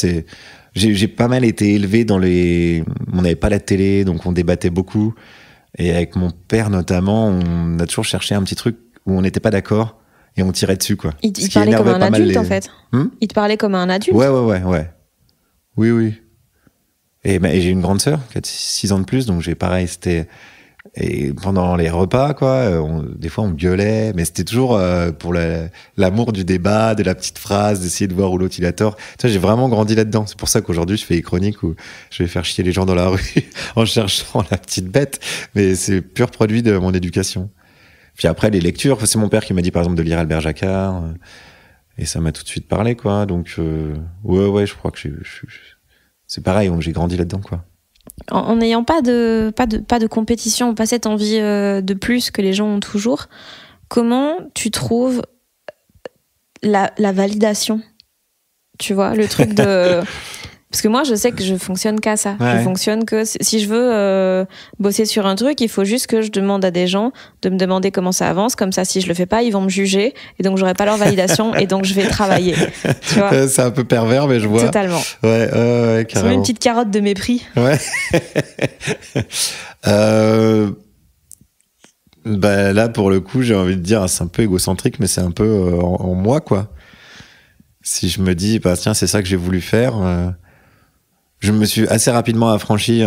J'ai pas mal été élevé dans les, on n'avait pas la télé donc on débattait beaucoup. Et avec mon père notamment, on a toujours cherché un petit truc où on n'était pas d'accord et on tirait dessus, quoi. Il te parlait comme un adulte, en fait. Il te parlait comme un adulte. Ouais. Oui. Et j'ai une grande sœur qui a 6 ans de plus, donc j'ai pareil, c'était... Et pendant les repas, quoi, des fois on gueulait, mais c'était toujours pour l'amour du débat, de la petite phrase, d'essayer de voir où l'autre il a tort. Tu vois, j'ai vraiment grandi là-dedans. C'est pour ça qu'aujourd'hui je fais des chroniques où je vais faire chier les gens dans la rue en cherchant la petite bête. Mais c'est pur produit de mon éducation. Puis après les lectures, c'est mon père qui m'a dit par exemple de lire Albert Jacquard, et ça m'a tout de suite parlé, quoi. Donc ouais, je crois que c'est pareil, j'ai grandi là-dedans, quoi. En n'ayant pas de compétition, pas cette envie de plus que les gens ont toujours, comment tu trouves la validation ? Tu vois, le truc de... Parce que moi, je sais que je fonctionne qu'à ça. Ouais. Je fonctionne que si je veux bosser sur un truc, il faut juste que je demande à des gens de me demander comment ça avance. Comme ça, si je le fais pas, ils vont me juger et donc j'aurai pas leur validation et donc je vais travailler. Tu vois, c'est un peu pervers, mais je vois. Totalement. Ouais, carrément. C'est même une petite carotte de mépris. Ouais. Bah là, pour le coup, j'ai envie de dire, c'est un peu égocentrique, mais c'est un peu en moi, quoi. Si je me dis, bah tiens, c'est ça que j'ai voulu faire. Je me suis assez rapidement affranchi.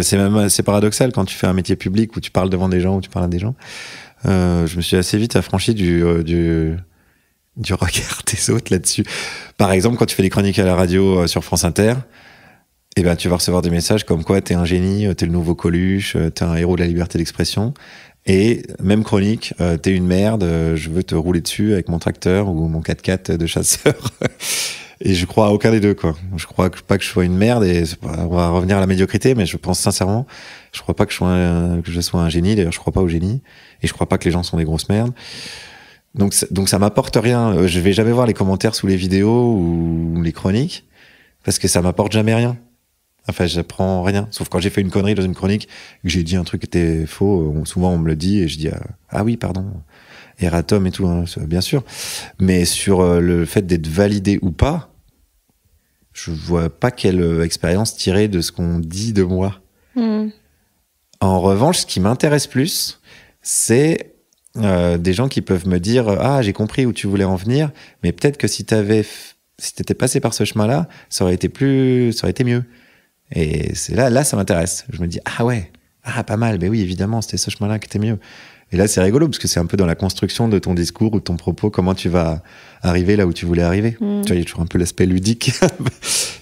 C'est paradoxal quand tu fais un métier public où tu parles devant des gens, où tu parles à des gens. Je me suis assez vite affranchi du regard des autres là-dessus. Par exemple, quand tu fais des chroniques à la radio sur France Inter, eh ben tu vas recevoir des messages comme quoi t'es un génie, t'es le nouveau Coluche, t'es un héros de la liberté d'expression. Et même chronique, t'es une merde, je veux te rouler dessus avec mon tracteur ou mon 4x4 de chasseur. Et je crois à aucun des deux, quoi. Je crois pas que je sois une merde, et on va revenir à la médiocrité, mais je pense sincèrement, je crois pas que je sois un génie. D'ailleurs, je crois pas au génie, et je crois pas que les gens sont des grosses merdes. Donc ça m'apporte rien. Je vais jamais voir les commentaires sous les vidéos ou les chroniques, parce que ça m'apporte jamais rien. Enfin, j'apprends rien. Sauf quand j'ai fait une connerie dans une chronique, que j'ai dit un truc qui était faux, souvent on me le dit, et je dis ah oui, pardon. Erratum et tout, hein, bien sûr. Mais sur le fait d'être validé ou pas, je vois pas quelle expérience tirer de ce qu'on dit de moi. En revanche, ce qui m'intéresse plus, c'est des gens qui peuvent me dire « Ah, j'ai compris où tu voulais en venir, mais peut-être que si t'étais passé par ce chemin-là, ça aurait été mieux. » Et c'est là, ça m'intéresse. Je me dis « Ah ouais, pas mal, mais oui, évidemment, c'était ce chemin-là qui était mieux. » Et là, c'est rigolo, parce que c'est un peu dans la construction de ton discours ou de ton propos, comment tu vas arriver là où tu voulais arriver. Tu vois, il y a toujours un peu l'aspect ludique.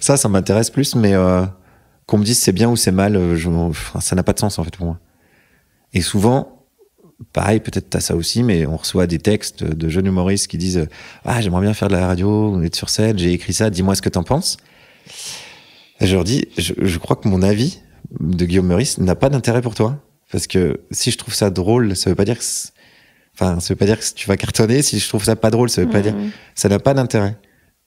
Ça m'intéresse plus, mais qu'on me dise c'est bien ou c'est mal, ça n'a pas de sens, en fait, pour moi. Et souvent, pareil, peut-être t'as ça aussi, mais on reçoit des textes de jeunes humoristes qui disent « Ah, j'aimerais bien faire de la radio, être sur scène, j'ai écrit ça, dis-moi ce que t'en penses. » Et je leur dis « Je crois que mon avis de Guillaume Meurice n'a pas d'intérêt pour toi. Parce que si je trouve ça drôle, ça veut pas dire que tu vas cartonner. Si je trouve ça pas drôle, ça veut pas dire, ça n'a pas d'intérêt.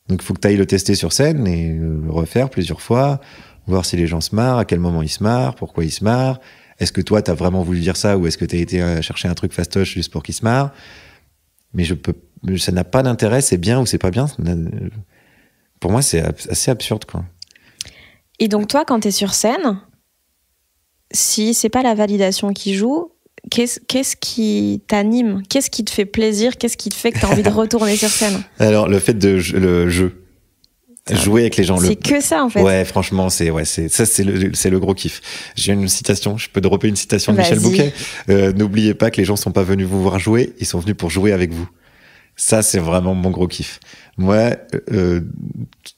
Donc, il faut que tu ailles le tester sur scène et le refaire plusieurs fois, voir si les gens se marrent, à quel moment ils se marrent, pourquoi ils se marrent. Est-ce que toi, t'as vraiment voulu dire ça ou est-ce que t'as été chercher un truc fastoche juste pour qu'ils se marrent? Mais ça n'a pas d'intérêt, c'est bien ou c'est pas bien. Pour moi, c'est assez absurde, quoi. Et donc, toi, quand t'es sur scène, si c'est pas la validation qui joue, qu'est-ce qui t'anime? Qu'est-ce qui te fait plaisir? Qu'est-ce qui te fait que t'as envie de retourner sur scène? Alors, le fait le jeu. Jouer avec les gens. C'est que ça, en fait. Ouais, franchement, c'est le gros kiff. J'ai une citation, je peux dropper une citation de Michel Bouquet. N'oubliez pas que les gens sont pas venus vous voir jouer, ils sont venus pour jouer avec vous. Ça, c'est vraiment mon gros kiff. Moi,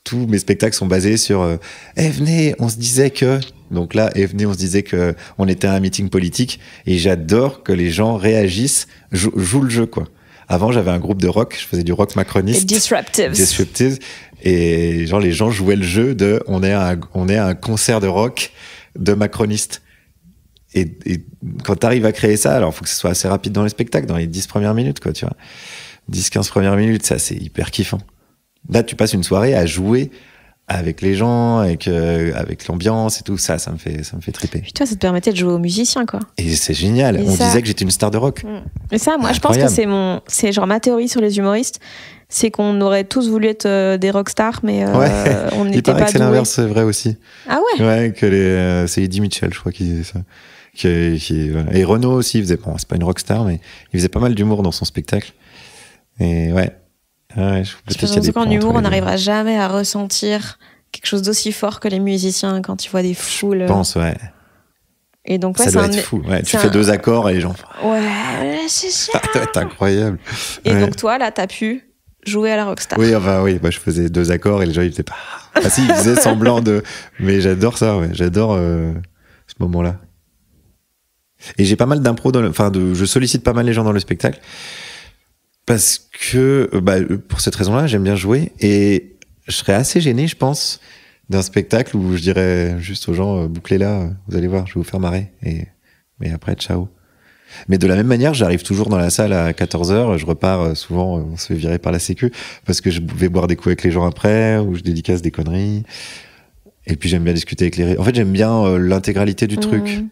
tous mes spectacles sont basés sur venez, on se disait que... Donc là, venez, on se disait que on était à un meeting politique et j'adore que les gens réagissent, jouent le jeu, quoi. Avant, j'avais un groupe de rock, je faisais du rock macroniste. Et Disruptives. Et genre, les gens jouaient le jeu de on est à un concert de rock de macronistes. Et quand t'arrives à créer ça, alors, faut que ce soit assez rapide dans les spectacles, dans les 10 premières minutes, quoi, tu vois. 10-15 premières minutes, ça, c'est hyper kiffant. Là, tu passes une soirée à jouer avec les gens, avec l'ambiance et tout ça, ça me fait triper. Puis toi, ça te permettait de jouer aux musiciens, quoi. Et c'est génial. On disait que j'étais une star de rock. Et ça, moi, incroyable. Je pense que c'est genre ma théorie sur les humoristes, c'est qu'on aurait tous voulu être des rockstars, mais on n'était pas doués. C'est l'inverse, c'est vrai aussi. Ah ouais. Ouais, que c'est Eddie Mitchell, je crois, qui disait ça. Et Renaud aussi, il faisait, bon, c'est pas une rockstar, mais il faisait pas mal d'humour dans son spectacle. Et ouais. Je pense qu'en humour, on n'arrivera jamais à ressentir quelque chose d'aussi fort que les musiciens quand tu vois des foules. Je pense, ouais. Et donc, ça doit être fou. Ouais, tu fais 2 accords et les gens. Ouais, c'est ça. Ça doit être incroyable. Et donc, toi, là, t'as pu jouer à la rockstar. Oui, je faisais 2 accords et les gens, ils faisaient pas. Ah si, ils faisaient semblant de. Mais j'adore ça, ouais. J'adore ce moment-là. Et j'ai pas mal d'impro, je sollicite pas mal les gens dans le spectacle. Parce que, pour cette raison-là, j'aime bien jouer et je serais assez gêné, je pense, d'un spectacle où je dirais juste aux gens, bouclez là, vous allez voir, je vais vous faire marrer mais après, ciao. Mais de la même manière, j'arrive toujours dans la salle à 14h, je repars souvent, on se fait virer par la sécu parce que je vais boire des coups avec les gens après ou je dédicace des conneries. Et puis j'aime bien discuter avec en fait, j'aime bien l'intégralité du truc.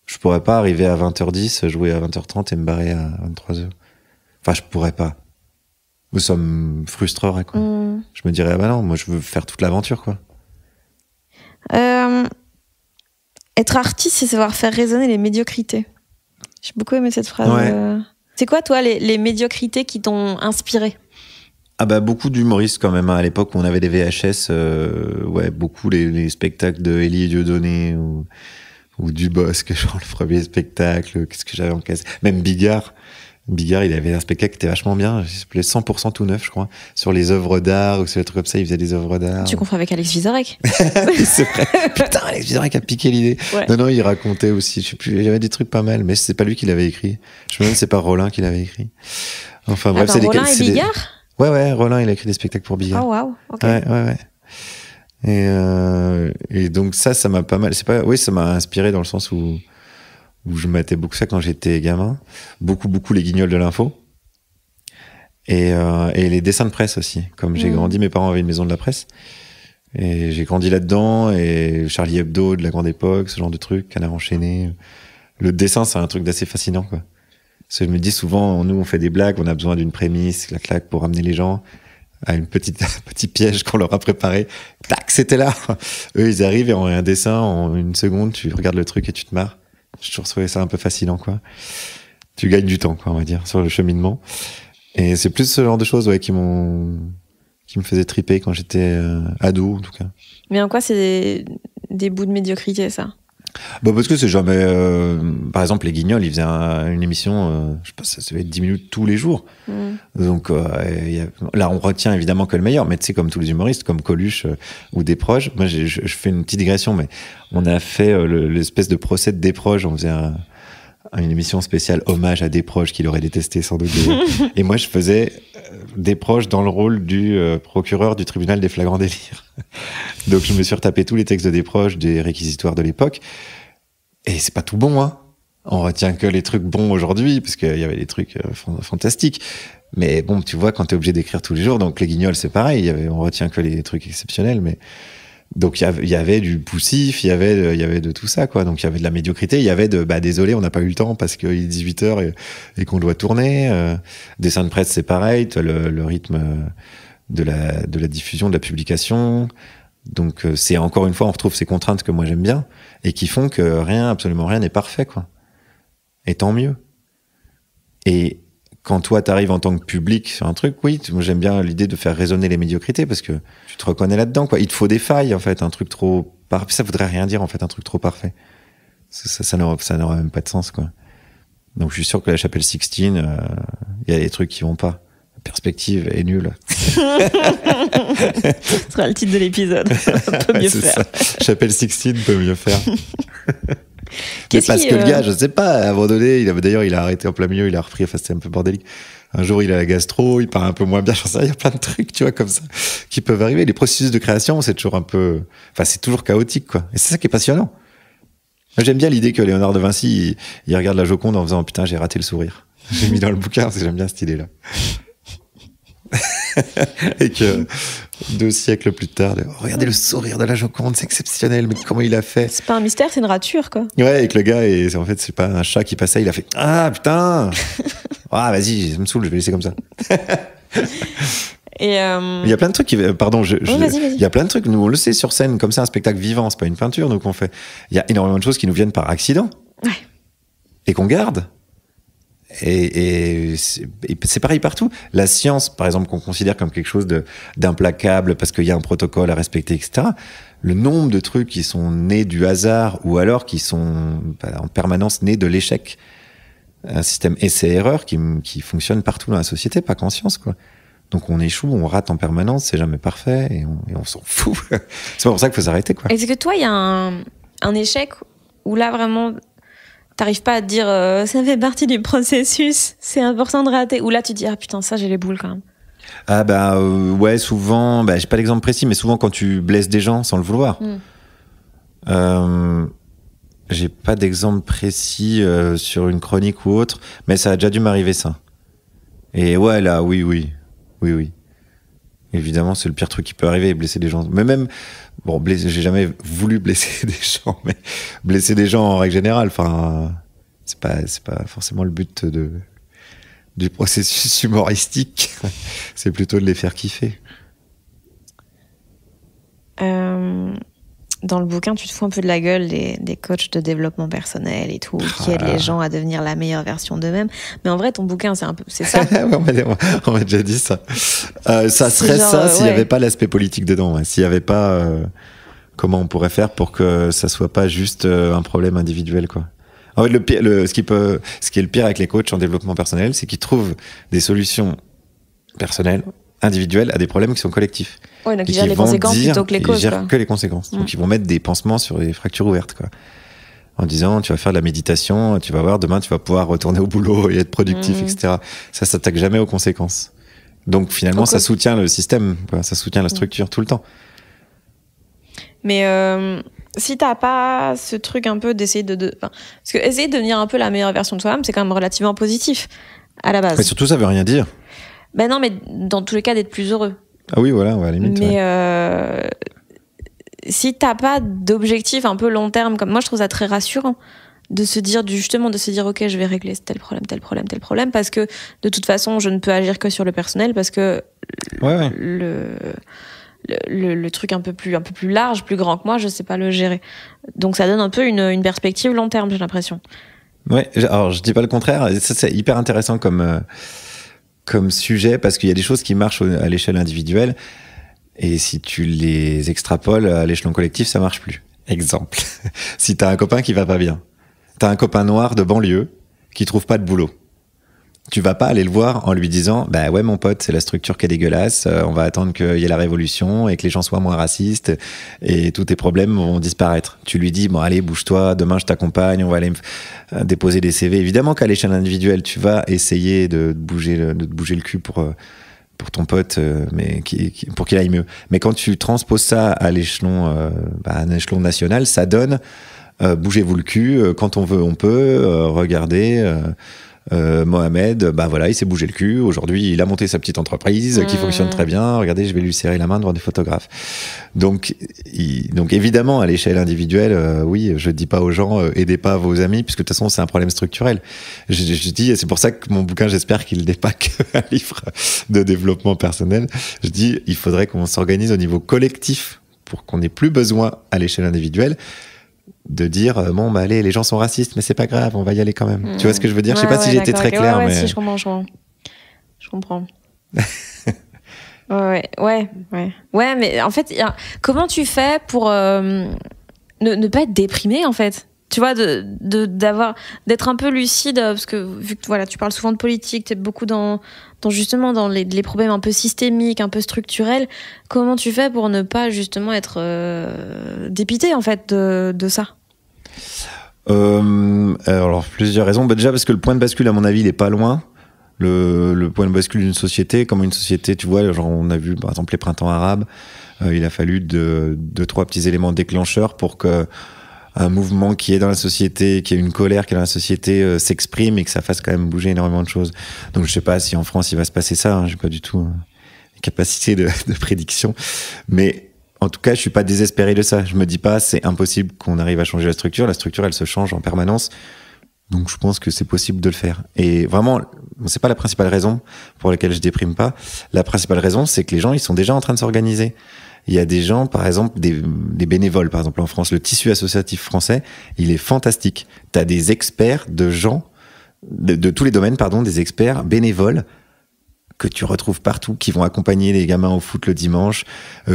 Je pourrais pas arriver à 20h10, jouer à 20h30 et me barrer à 23h. Enfin, je pourrais pas. Ça me frustrerait, quoi. Je me dirais, non, moi, je veux faire toute l'aventure, quoi. Être artiste, c'est savoir faire résonner les médiocrités. J'ai beaucoup aimé cette phrase. Ouais. C'est quoi, toi, les médiocrités qui t'ont inspiré? Beaucoup d'humoristes, quand même. À l'époque où on avait des VHS, beaucoup les spectacles de Élie et Dieudonné ou Dubosc, genre le premier spectacle, qu'est-ce que j'avais en caisse. Même Bigard, il avait un spectacle qui était vachement bien, il s'appelait 100% tout neuf, je crois, sur les œuvres d'art ou sur les trucs comme ça, il faisait des œuvres d'art. Tu confonds avec Alex Vizorek. C'est vrai. Putain, Alex Vizorek a piqué l'idée. Ouais. Non, il racontait aussi, je sais plus, il y avait des trucs pas mal, mais c'est pas lui qui l'avait écrit. Je me demande si c'est pas Rollin qui l'avait écrit. Enfin bref, c'est Rollin et Bigard. Ouais, Rollin, il a écrit des spectacles pour Bigard. Oh waouh, ok. Ouais. Et donc ça m'a pas mal, ça m'a inspiré dans le sens où je matais beaucoup ça quand j'étais gamin, beaucoup les Guignols de l'info et les dessins de presse aussi. Comme j'ai grandi, mes parents avaient une maison de la presse et j'ai grandi là-dedans, et Charlie Hebdo de la grande époque, ce genre de trucs, Canard enchaîné. Le dessin, c'est un truc d'assez fascinant, quoi. Parce que je me dis souvent, nous on fait des blagues, on a besoin d'une prémisse, clac pour amener les gens à un petit piège qu'on leur a préparé. Tac, c'était là. Eux, ils arrivent et en un dessin, en 1 seconde, tu regardes le truc et tu te marres. J'ai toujours trouvé ça un peu fascinant, quoi. Tu gagnes du temps, quoi, on va dire, sur le cheminement. Et c'est plus ce genre de choses, qui me faisaient triper quand j'étais ado, en tout cas. Mais en quoi c'est des bouts de médiocrité, ça? Parce que c'est jamais... par exemple, les Guignols, ils faisaient une émission, je sais pas, ça devait être 10 minutes tous les jours. Donc là, on retient évidemment que le meilleur, mais tu sais, comme tous les humoristes, comme Coluche ou Desproges. Moi, je fais une petite digression, mais on a fait l'espèce de procès de Desproges. On faisait une émission spéciale hommage à Desproges qu'il aurait détesté sans doute. Et moi, je faisais Desproges dans le rôle du procureur du tribunal des flagrants délires. Donc, je me suis retapé tous les textes de Desproges, des réquisitoires de l'époque. Et c'est pas tout bon, hein. On retient que les trucs bons aujourd'hui, parce qu'il y avait des trucs fantastiques. Mais bon, tu vois, quand t'es obligé d'écrire tous les jours, donc les Guignols, c'est pareil. On retient que les trucs exceptionnels, mais... Donc il y avait du poussif, il y avait de tout ça, quoi. Donc il y avait de la médiocrité, il y avait désolé, on n'a pas eu le temps parce qu'il est 18h et qu'on doit tourner. Dessin de presse, c'est pareil, tu as le rythme de la diffusion, de la publication. Donc c'est encore une fois, on retrouve ces contraintes que moi j'aime bien et qui font que absolument rien n'est parfait, quoi. Et tant mieux. Et quand toi t'arrives en tant que public sur un truc, oui, moi j'aime bien l'idée de faire résonner les médiocrités parce que tu te reconnais là-dedans, quoi. Il te faut des failles, en fait, un truc trop parfait. Ça voudrait rien dire, en fait, un truc trop parfait. Ça n'aurait même pas de sens, quoi. Donc je suis sûr que la Chapelle Sixtine, il y a des trucs qui vont pas. La perspective est nulle. Ce sera le titre de l'épisode. Peut mieux faire. Ça. Chapelle Sixtine peut mieux faire. Mais parce que le gars, je sais pas, à un moment donné, d'ailleurs, il a arrêté en plein milieu, il a repris, enfin, c'était un peu bordélique. Un jour, il a la gastro, il part un peu moins bien, j'en sais rien, il y a plein de trucs, tu vois, comme ça, qui peuvent arriver. Les processus de création, c'est toujours c'est toujours chaotique, quoi. Et c'est ça qui est passionnant. Moi, j'aime bien l'idée que Léonard de Vinci, il regarde la Joconde en faisant, putain, j'ai raté le sourire. J'ai mis dans le bouquin, parce que j'aime bien cette idée-là. Et que 2 siècles plus tard, regardez le sourire de la Joconde, c'est exceptionnel, mais comment il a fait? C'est pas un mystère, c'est une rature, quoi. Ouais, et que le gars, en fait, c'est pas un chat qui passait, il a fait ah putain, vas-y, ça me saoule, je vais laisser comme ça. Et il y a plein de trucs vas-y. Il y a plein de trucs, nous on le sait sur scène, comme c'est un spectacle vivant, c'est pas une peinture, donc il y a énormément de choses qui nous viennent par accident. Ouais. Et qu'on garde. Et c'est pareil partout. La science, par exemple, qu'on considère comme quelque chose d'implacable parce qu'il y a un protocole à respecter, etc. Le nombre de trucs qui sont nés du hasard ou alors qui sont en permanence nés de l'échec. Un système essai-erreur qui fonctionne partout dans la société, pas qu'en science, quoi. Donc on échoue, on rate en permanence, c'est jamais parfait et on s'en fout. C'est pas pour ça qu'il faut s'arrêter, quoi. Est-ce que toi, il y a un échec où là, vraiment... T'arrives pas à te dire ça fait partie du processus, c'est important de rater. Ou là tu te dis ah putain ça j'ai les boules quand même. Ah ouais, souvent, j'ai pas l'exemple précis, mais souvent quand tu blesses des gens sans le vouloir. J'ai pas d'exemple précis sur une chronique ou autre, mais ça a déjà dû m'arriver ça. Et ouais là, oui. Évidemment c'est le pire truc qui peut arriver, blesser des gens. Mais même j'ai jamais voulu blesser des gens, mais blesser des gens en règle générale, enfin, c'est pas forcément le but du processus humoristique. C'est plutôt de les faire kiffer. Dans le bouquin, tu te fous un peu de la gueule des coachs de développement personnel et tout, qui aident les gens à devenir la meilleure version d'eux-mêmes. Mais en vrai, ton bouquin, c'est ça. On m'a déjà dit ça. Ça serait genre, ça s'il n'y avait pas l'aspect politique dedans. Ouais. S'il n'y avait pas comment on pourrait faire pour que ça soit pas juste un problème individuel, quoi. En fait, ce qui est le pire avec les coachs en développement personnel, c'est qu'ils trouvent des solutions personnelles, individuelles, à des problèmes qui sont collectifs. Ouais, donc ils gèrent les conséquences plutôt que les causes. Ils gèrent que les conséquences. Donc ils vont mettre des pansements sur les fractures ouvertes, quoi. En disant, tu vas faire de la méditation, tu vas voir, demain tu vas pouvoir retourner au boulot et être productif, etc. Ça s'attaque jamais aux conséquences. Donc finalement, ça soutient le système, quoi. Ça soutient la structure tout le temps. Mais si t'as pas ce truc un peu d'essayer parce que essayer de devenir un peu la meilleure version de soi-même, c'est quand même relativement positif à la base. Mais surtout, ça veut rien dire. Ben non, mais dans tous les cas, d'être plus heureux. Ah oui, voilà, à la limite. Mais si t'as pas d'objectif un peu long terme, comme moi, je trouve ça très rassurant de se dire ok, je vais régler tel problème, parce que de toute façon, je ne peux agir que sur le personnel, parce que le truc un peu plus large, plus grand que moi, je sais pas le gérer. Donc ça donne un peu une perspective long terme, j'ai l'impression. Ouais, alors je dis pas le contraire. Ça, c'est hyper intéressant comme sujet parce qu'il y a des choses qui marchent à l'échelle individuelle et si tu les extrapoles à l'échelon collectif, ça marche plus. Exemple, si t'as un copain qui va pas bien, t'as un copain noir de banlieue qui trouve pas de boulot. Tu vas pas aller le voir en lui disant bah ouais mon pote c'est la structure qui est dégueulasse, on va attendre qu'il y ait la révolution et que les gens soient moins racistes et tous tes problèmes vont disparaître. Tu lui dis bon allez bouge-toi, demain je t'accompagne, on va aller déposer des CV. Évidemment qu'à l'échelle individuelle tu vas essayer de te bouger le cul pour ton pote, mais pour qu'il aille mieux. Mais quand tu transposes ça à l'échelon à un échelon national, ça donne bougez-vous le cul, quand on veut on peut, regardez. Mohamed, bah voilà, il s'est bougé le cul. Aujourd'hui, il a monté sa petite entreprise qui fonctionne très bien. Regardez, je vais lui serrer la main devant des photographes. Donc évidemment, à l'échelle individuelle, oui, je dis pas aux gens, aidez pas vos amis, puisque de toute façon, c'est un problème structurel. Je dis, c'est pour ça que mon bouquin, j'espère qu'il n'est pas qu'un livre de développement personnel. Je dis, il faudrait qu'on s'organise au niveau collectif pour qu'on n'ait plus besoin à l'échelle individuelle de dire bon bah allez les gens sont racistes mais c'est pas grave on va y aller quand même. Tu vois ce que je veux dire? Je sais pas si j'ai été très clair mais si, je comprends. Ouais mais en fait comment tu fais pour ne pas être déprimé en fait, tu vois, d'être un peu lucide, parce que vu que voilà tu parles souvent de politique, t'es beaucoup dans justement dans les problèmes un peu systémiques, un peu structurels. Comment tu fais pour ne pas justement être dépité en fait de ça? Alors plusieurs raisons. Bah, déjà parce que le point de bascule à mon avis il est pas loin. Le point de bascule d'une société, comme une société, tu vois, genre on a vu par exemple les printemps arabes, il a fallu deux, trois petits éléments déclencheurs pour que un mouvement qui est dans la société, qui est une colère qui est dans la société s'exprime et que ça fasse quand même bouger énormément de choses. Donc je sais pas si en France il va se passer ça, hein, j'ai pas du tout les capacités de prédiction, mais en tout cas je suis pas désespéré de ça. Je me dis pas c'est impossible qu'on arrive à changer la structure elle se change en permanence, donc je pense que c'est possible de le faire. Et vraiment c'est pas la principale raison pour laquelle je déprime pas. La principale raison c'est que les gens ils sont déjà en train de s'organiser. Il y a des gens, par exemple, des bénévoles, par exemple en France, le tissu associatif français, il est fantastique. T'as des experts de gens, de tous les domaines, pardon, des experts bénévoles que tu retrouves partout, qui vont accompagner les gamins au foot le dimanche,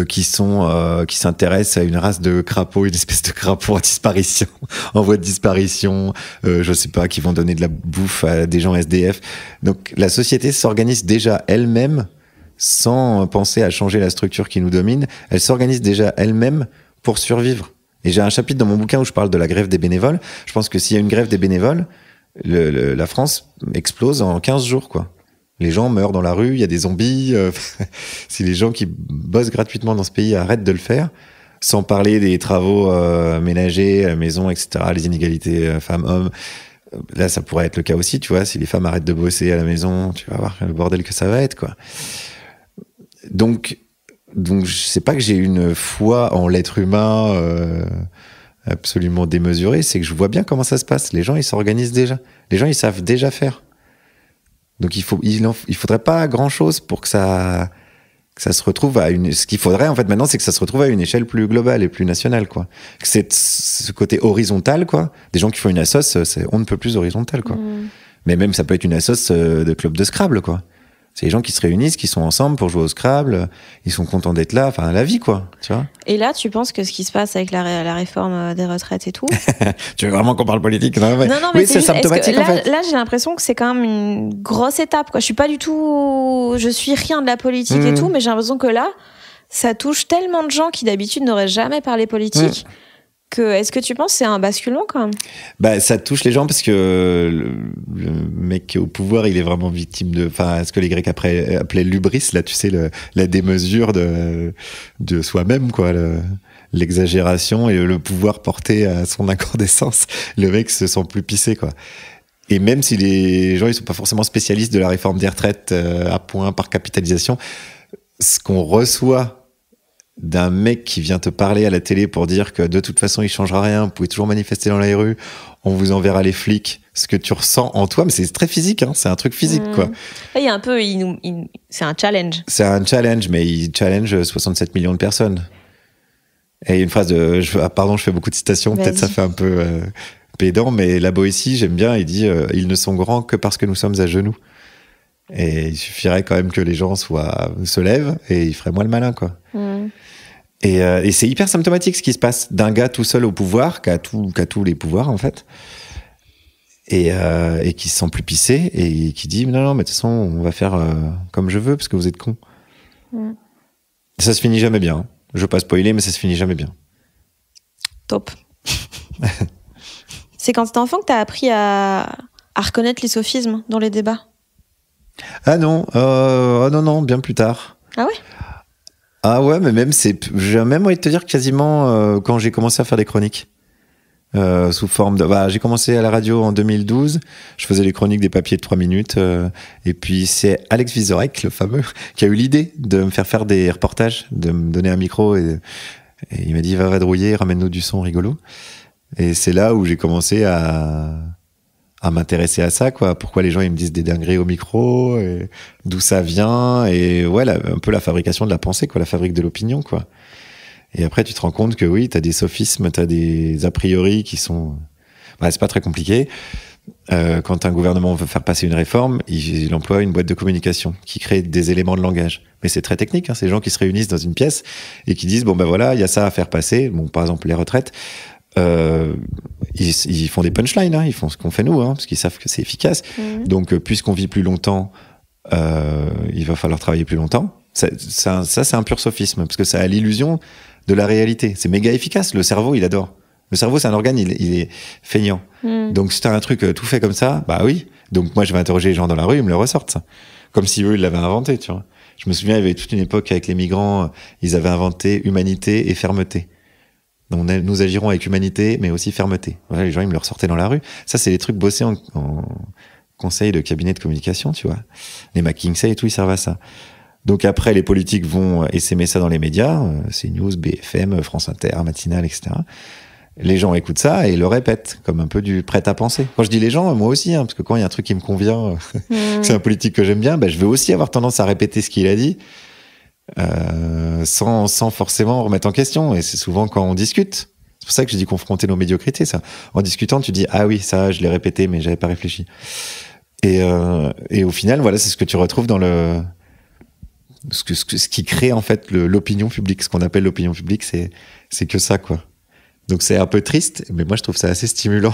qui s'intéressent à une race de crapauds, une espèce de crapaud en disparition, en voie de disparition, je sais pas, qui vont donner de la bouffe à des gens SDF. Donc la société s'organise déjà elle-même sans penser à changer la structure qui nous domine, elle s'organise déjà elle-même pour survivre. Et j'ai un chapitre dans mon bouquin où je parle de la grève des bénévoles. Je pense que s'il y a une grève des bénévoles, la France explose en 15 jours, quoi. Les gens meurent dans la rue, il y a des zombies. Si les gens qui bossent gratuitement dans ce pays arrêtent de le faire, sans parler des travaux ménagers, à la maison, etc., les inégalités femmes-hommes, là, ça pourrait être le cas aussi, tu vois. Si les femmes arrêtent de bosser à la maison, tu vas voir le bordel que ça va être, quoi. Donc, je sais pas que j'ai une foi en l'être humain absolument démesurée, c'est que je vois bien comment ça se passe. Les gens, ils s'organisent déjà. Les gens, ils savent déjà faire. Donc, il faudrait pas grand chose pour que ça se retrouve ce qu'il faudrait, en fait, maintenant, c'est que ça se retrouve à une échelle plus globale et plus nationale, quoi. Que c'est ce côté horizontal, quoi. Des gens qui font une assoce, on ne peut plus horizontal, quoi. Mais même, ça peut être une assoce de club de Scrabble, quoi. C'est les gens qui se réunissent, qui sont ensemble pour jouer au Scrabble, ils sont contents d'être là, enfin la vie, quoi, tu vois. Et là, tu penses que ce qui se passe avec la réforme des retraites et tout... Tu veux vraiment qu'on parle politique? Non, mais oui, c'est symptomatique, là, en fait. Là, j'ai l'impression que c'est quand même une grosse étape, quoi. Je suis rien de la politique et tout, mais j'ai l'impression que là, ça touche tellement de gens qui d'habitude n'auraient jamais parlé politique... Est-ce que tu penses que c'est un basculement quand même? Bah, ça touche les gens parce que le mec au pouvoir, il est vraiment victime ce que les Grecs appelaient l'hubris, là, tu sais, la démesure de soi-même, quoi, l'exagération et le pouvoir porté à son incandescence. Le mec se sent plus pissé, quoi. Et même si les gens, ils sont pas forcément spécialistes de la réforme des retraites à points par capitalisation, ce qu'on reçoit d'un mec qui vient te parler à la télé pour dire que de toute façon il changera rien, vous pouvez toujours manifester dans les rues, on vous enverra les flics, ce que tu ressens en toi, mais c'est très physique, hein, c'est un truc physique quoi. Il y a un peu, c'est un challenge. C'est un challenge, mais il challenge 67 millions de personnes. Et une phrase pardon, je fais beaucoup de citations, peut-être ça fait un peu pédant, mais la Boétie, j'aime bien, il dit ils ne sont grands que parce que nous sommes à genoux. Et il suffirait quand même que les gens se lèvent et ils feraient moins le malin, quoi. Et c'est hyper symptomatique ce qui se passe d'un gars tout seul au pouvoir, qui a tous les pouvoirs en fait, et qui se sent plus pissé et qui dit non, mais de toute façon on va faire comme je veux parce que vous êtes cons. Ça se finit jamais bien. Je veux pas spoiler, mais ça se finit jamais bien. Top. C'est quand t'étais enfant que t'as appris à reconnaître les sophismes dans les débats? Ah non, non, bien plus tard. Ah ouais? Ah ouais, mais j'ai même envie de te dire quasiment quand j'ai commencé à faire des chroniques. Sous forme de... j'ai commencé à la radio en 2012, je faisais les chroniques des papiers de 3 minutes, et puis c'est Alex Vizorek, le fameux, qui a eu l'idée de me faire des reportages, de me donner un micro, et il m'a dit, va vadrouiller, ramène-nous du son rigolo. Et c'est là où j'ai commencé à m'intéresser à ça, quoi. Pourquoi les gens ils me disent des dingueries au micro, et d'où ça vient, et ouais, un peu la fabrication de la pensée, quoi, la fabrique de l'opinion, quoi. Et après, tu te rends compte que oui, t'as des sophismes, t'as des a priori qui sont... c'est pas très compliqué. Quand un gouvernement veut faire passer une réforme, il emploie une boîte de communication qui crée des éléments de langage. Mais c'est très technique, hein. C'est des gens qui se réunissent dans une pièce et qui disent, voilà, il y a ça à faire passer. Bon, par exemple, les retraites, ils font des punchlines, hein. Ils font ce qu'on fait nous, hein, parce qu'ils savent que c'est efficace. Donc, puisqu'on vit plus longtemps, il va falloir travailler plus longtemps. Ça, c'est un pur sophisme, parce que ça a l'illusion de la réalité. C'est méga efficace. Le cerveau, il adore. Le cerveau, c'est un organe, il est feignant. Donc, si t'as un truc tout fait comme ça, oui. Donc, moi, je vais interroger les gens dans la rue, ils me le ressortent, ça. Comme si eux, ils l'avaient inventé, tu vois. Je me souviens, il y avait toute une époque avec les migrants, ils avaient inventé humanité et fermeté. Donc, nous agirons avec humanité, mais aussi fermeté. Voilà, les gens, ils me le ressortaient dans la rue. Ça, c'est des trucs bossés en conseil de cabinet de communication, tu vois. Les McKinsey et tout, ils servent à ça. Donc après, les politiques vont essaimer ça dans les médias, CNews, BFM, France Inter, Matinale, etc. Les gens écoutent ça et le répètent, comme un peu du prêt-à-penser. Quand je dis les gens, moi aussi, hein, parce que quand il y a un truc qui me convient, c'est un politique que j'aime bien, je vais aussi avoir tendance à répéter ce qu'il a dit, sans forcément remettre en question. Et c'est souvent quand on discute. C'est pour ça que je dis confronter nos médiocrités, ça. En discutant, tu dis, ah oui, ça, je l'ai répété, mais j'avais pas réfléchi. Et au final, voilà, c'est ce que tu retrouves dans ce qui crée en fait l'opinion publique, ce qu'on appelle l'opinion publique, c'est que ça, quoi. Donc c'est un peu triste, mais moi je trouve ça assez stimulant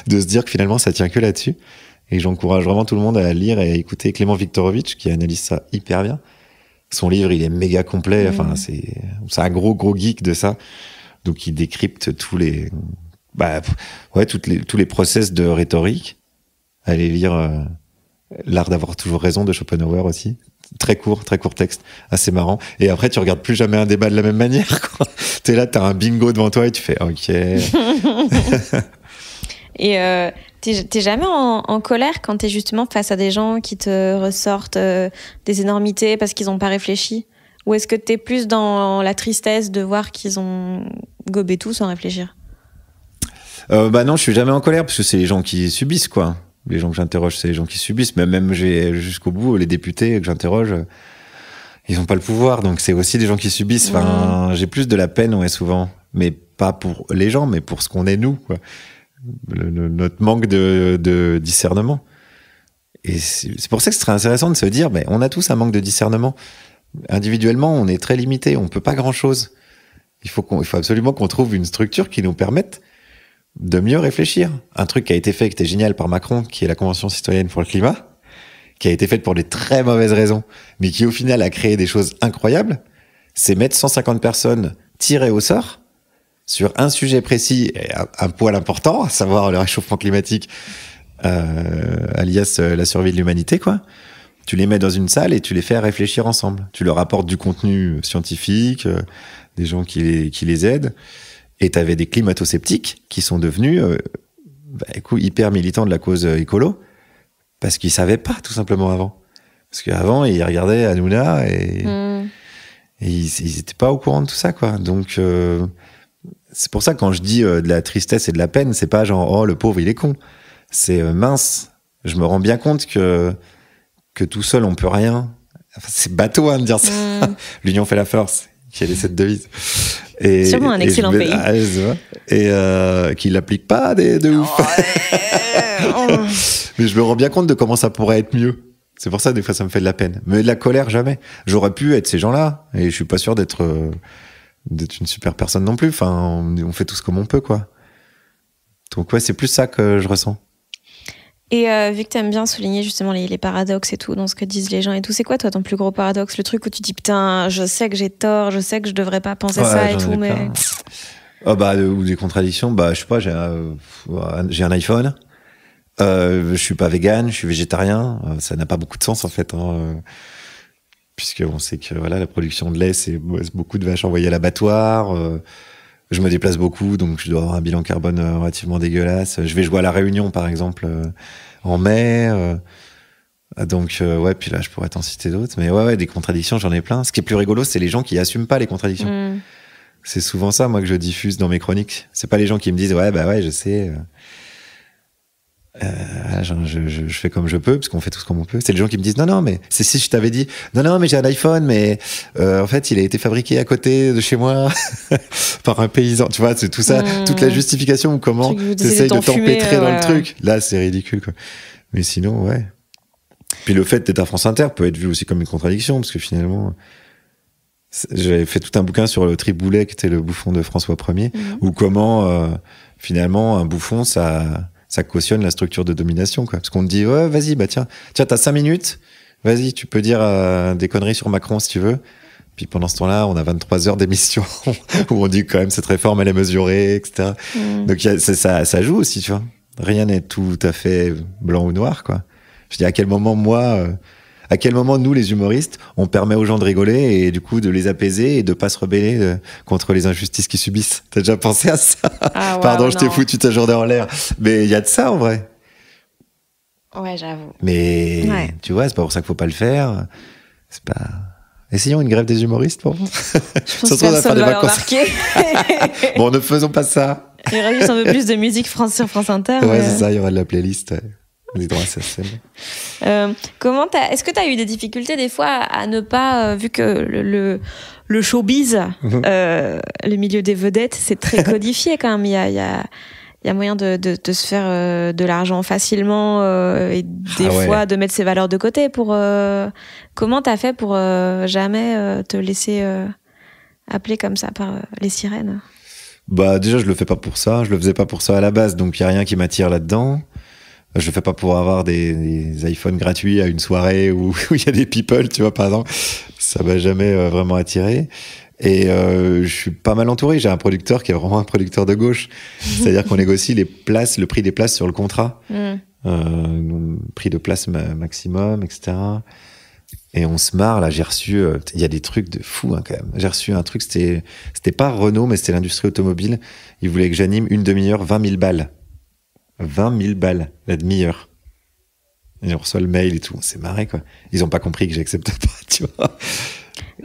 de se dire que finalement ça tient que là-dessus. Et j'encourage vraiment tout le monde à lire et à écouter Clément Viktorovitch qui analyse ça hyper bien. Son livre, il est méga complet. Enfin, c'est un gros geek de ça. Donc il décrypte tous les process de rhétorique. Allez lire L'art d'avoir toujours raison de Schopenhauer aussi. Très court texte, assez marrant. Et après, tu regardes plus jamais un débat de la même manière, quoi. T'es là, t'as un bingo devant toi et tu fais OK. Et t'es jamais en colère quand t'es justement face à des gens qui te ressortent des énormités parce qu'ils ont pas réfléchi? Ou est-ce que t'es plus dans la tristesse de voir qu'ils ont gobé tout sans réfléchir? Non, je suis jamais en colère parce que c'est les gens qui subissent, quoi. Les gens que j'interroge, c'est les gens qui subissent. Mais même jusqu'au bout, les députés que j'interroge, ils n'ont pas le pouvoir. Donc c'est aussi des gens qui subissent. Enfin, j'ai plus de la peine, ouais, souvent. Mais pas pour les gens, mais pour ce qu'on est nous, quoi. Notre manque de discernement. Et c'est pour ça que ce serait intéressant de se dire, on a tous un manque de discernement. Individuellement, on est très limité. On peut pas grand-chose. Il faut absolument qu'on trouve une structure qui nous permette de mieux réfléchir. Un truc qui a été fait, qui était génial par Macron, qui est la Convention citoyenne pour le climat, qui a été faite pour des très mauvaises raisons, mais qui au final a créé des choses incroyables, c'est mettre 150 personnes tirées au sort sur un sujet précis et un poil important, à savoir le réchauffement climatique, alias la survie de l'humanité, quoi. Tu les mets dans une salle et tu les fais réfléchir ensemble. Tu leur apportes du contenu scientifique, des gens qui les aident. Et t'avais des climato-sceptiques qui sont devenus hyper militants de la cause écolo parce qu'ils savaient pas, tout simplement, avant. Parce qu'avant, ils regardaient Hanouna et Et ils étaient pas au courant de tout ça, quoi. Donc, c'est pour ça que quand je dis de la tristesse et de la peine, c'est pas genre, oh, le pauvre, il est con. C'est mince. Je me rends bien compte que tout seul, on peut rien. Enfin, c'est bateau, hein, de dire ça. L'union fait la force. Quelle est cette devise? Et, sûrement un excellent pays. Et qu'il l'applique pas de ouf. Mais je me rends bien compte de comment ça pourrait être mieux. C'est pour ça, des fois, ça me fait de la peine. Mais de la colère, jamais. J'aurais pu être ces gens-là. Et je suis pas sûr d'être une super personne non plus. Enfin, on fait tous comme on peut, quoi. Donc, ouais, c'est plus ça que je ressens. Et vu que tu aimes bien souligner justement les paradoxes et tout, dans ce que disent les gens et tout, c'est quoi, toi, ton plus gros paradoxe? Le truc où tu dis, putain, je sais que j'ai tort, je sais que je devrais pas penser ça et tout, mais... Ou des contradictions, je sais pas, j'ai un iPhone, je suis pas vegan, je suis végétarien, ça n'a pas beaucoup de sens en fait, hein, puisque on sait que voilà, la production de lait, c'est beaucoup de vaches envoyées à l'abattoir, je me déplace beaucoup, donc je dois avoir un bilan carbone relativement dégueulasse. Je vais jouer à La Réunion, par exemple, en mai, donc ouais, puis là, je pourrais t'en citer d'autres, mais ouais, des contradictions, j'en ai plein. Ce qui est plus rigolo, c'est les gens qui assument pas les contradictions. C'est souvent ça, moi, que je diffuse dans mes chroniques. C'est pas les gens qui me disent, ouais, je sais, je fais comme je peux, parce qu'on fait tous comme on peut. C'est les gens qui me disent, non, mais c'est si je t'avais dit, non, mais j'ai un iPhone, mais en fait, il a été fabriqué à côté de chez moi par un paysan. Tu vois, c'est tout ça, toute la justification ou comment t'essayes de t'empêtrer dans le truc. Là, c'est ridicule, quoi. Mais sinon, ouais. Puis le fait d'être à France Inter peut être vu aussi comme une contradiction, parce que finalement... J'avais fait tout un bouquin sur le Triboulet, qui était le bouffon de François Ier, ou comment, finalement, un bouffon, ça cautionne la structure de domination, quoi. Parce qu'on te dit, ouais, vas-y, tiens, t'as 5 minutes, vas-y, tu peux dire des conneries sur Macron si tu veux. Puis pendant ce temps-là, on a 23 heures d'émission où on dit quand même cette réforme, elle est mesurée, etc. Donc ça joue aussi, tu vois. Rien n'est tout à fait blanc ou noir, quoi. Je dis, à quel moment, nous, les humoristes, on permet aux gens de rigoler et du coup de les apaiser et de pas se rebeller contre les injustices qu'ils subissent. T'as déjà pensé à ça? Ah, Pardon, je t'ai foutu ta journée en l'air. Mais il y a de ça, en vrai. Ouais, j'avoue. Mais tu vois, c'est pas pour ça qu'il faut pas le faire. C'est pas... Essayons une grève des humoristes pour vous. Je pense que personne va le remarquer. Bon, ne faisons pas ça. Il y aura juste un peu plus de musique sur France Inter. Ouais, c'est ça, il y aura de la playlist. Les droits, ça c'est... Est-ce que tu as eu des difficultés des fois à ne pas, vu que le showbiz, le milieu des vedettes, c'est très codifié quand même. Il y a moyen de se faire de l'argent facilement et des fois de mettre ses valeurs de côté. Comment t'as fait pour jamais te laisser appeler comme ça par les sirènes? Déjà, je le fais pas pour ça. Je le faisais pas pour ça à la base, donc il y a rien qui m'attire là-dedans. Je le fais pas pour avoir des iPhones gratuits à une soirée où il y a des people, tu vois, par exemple. Ça m'a jamais vraiment attiré. Et je suis pas mal entouré. J'ai un producteur qui est vraiment un producteur de gauche. C'est-à-dire qu'on négocie le prix des places sur le contrat. Prix de place maximum, etc. Et on se marre. Là, j'ai reçu... Il y a des trucs de fou, hein, quand même. J'ai reçu un truc, c'était pas Renault, mais c'était l'industrie automobile. Ils voulaient que j'anime une demi-heure, 20 000 balles. 20 000 balles, la demi-heure. Et on reçoit le mail et tout. On s'est marré, quoi. Ils ont pas compris que j'acceptais pas, tu vois.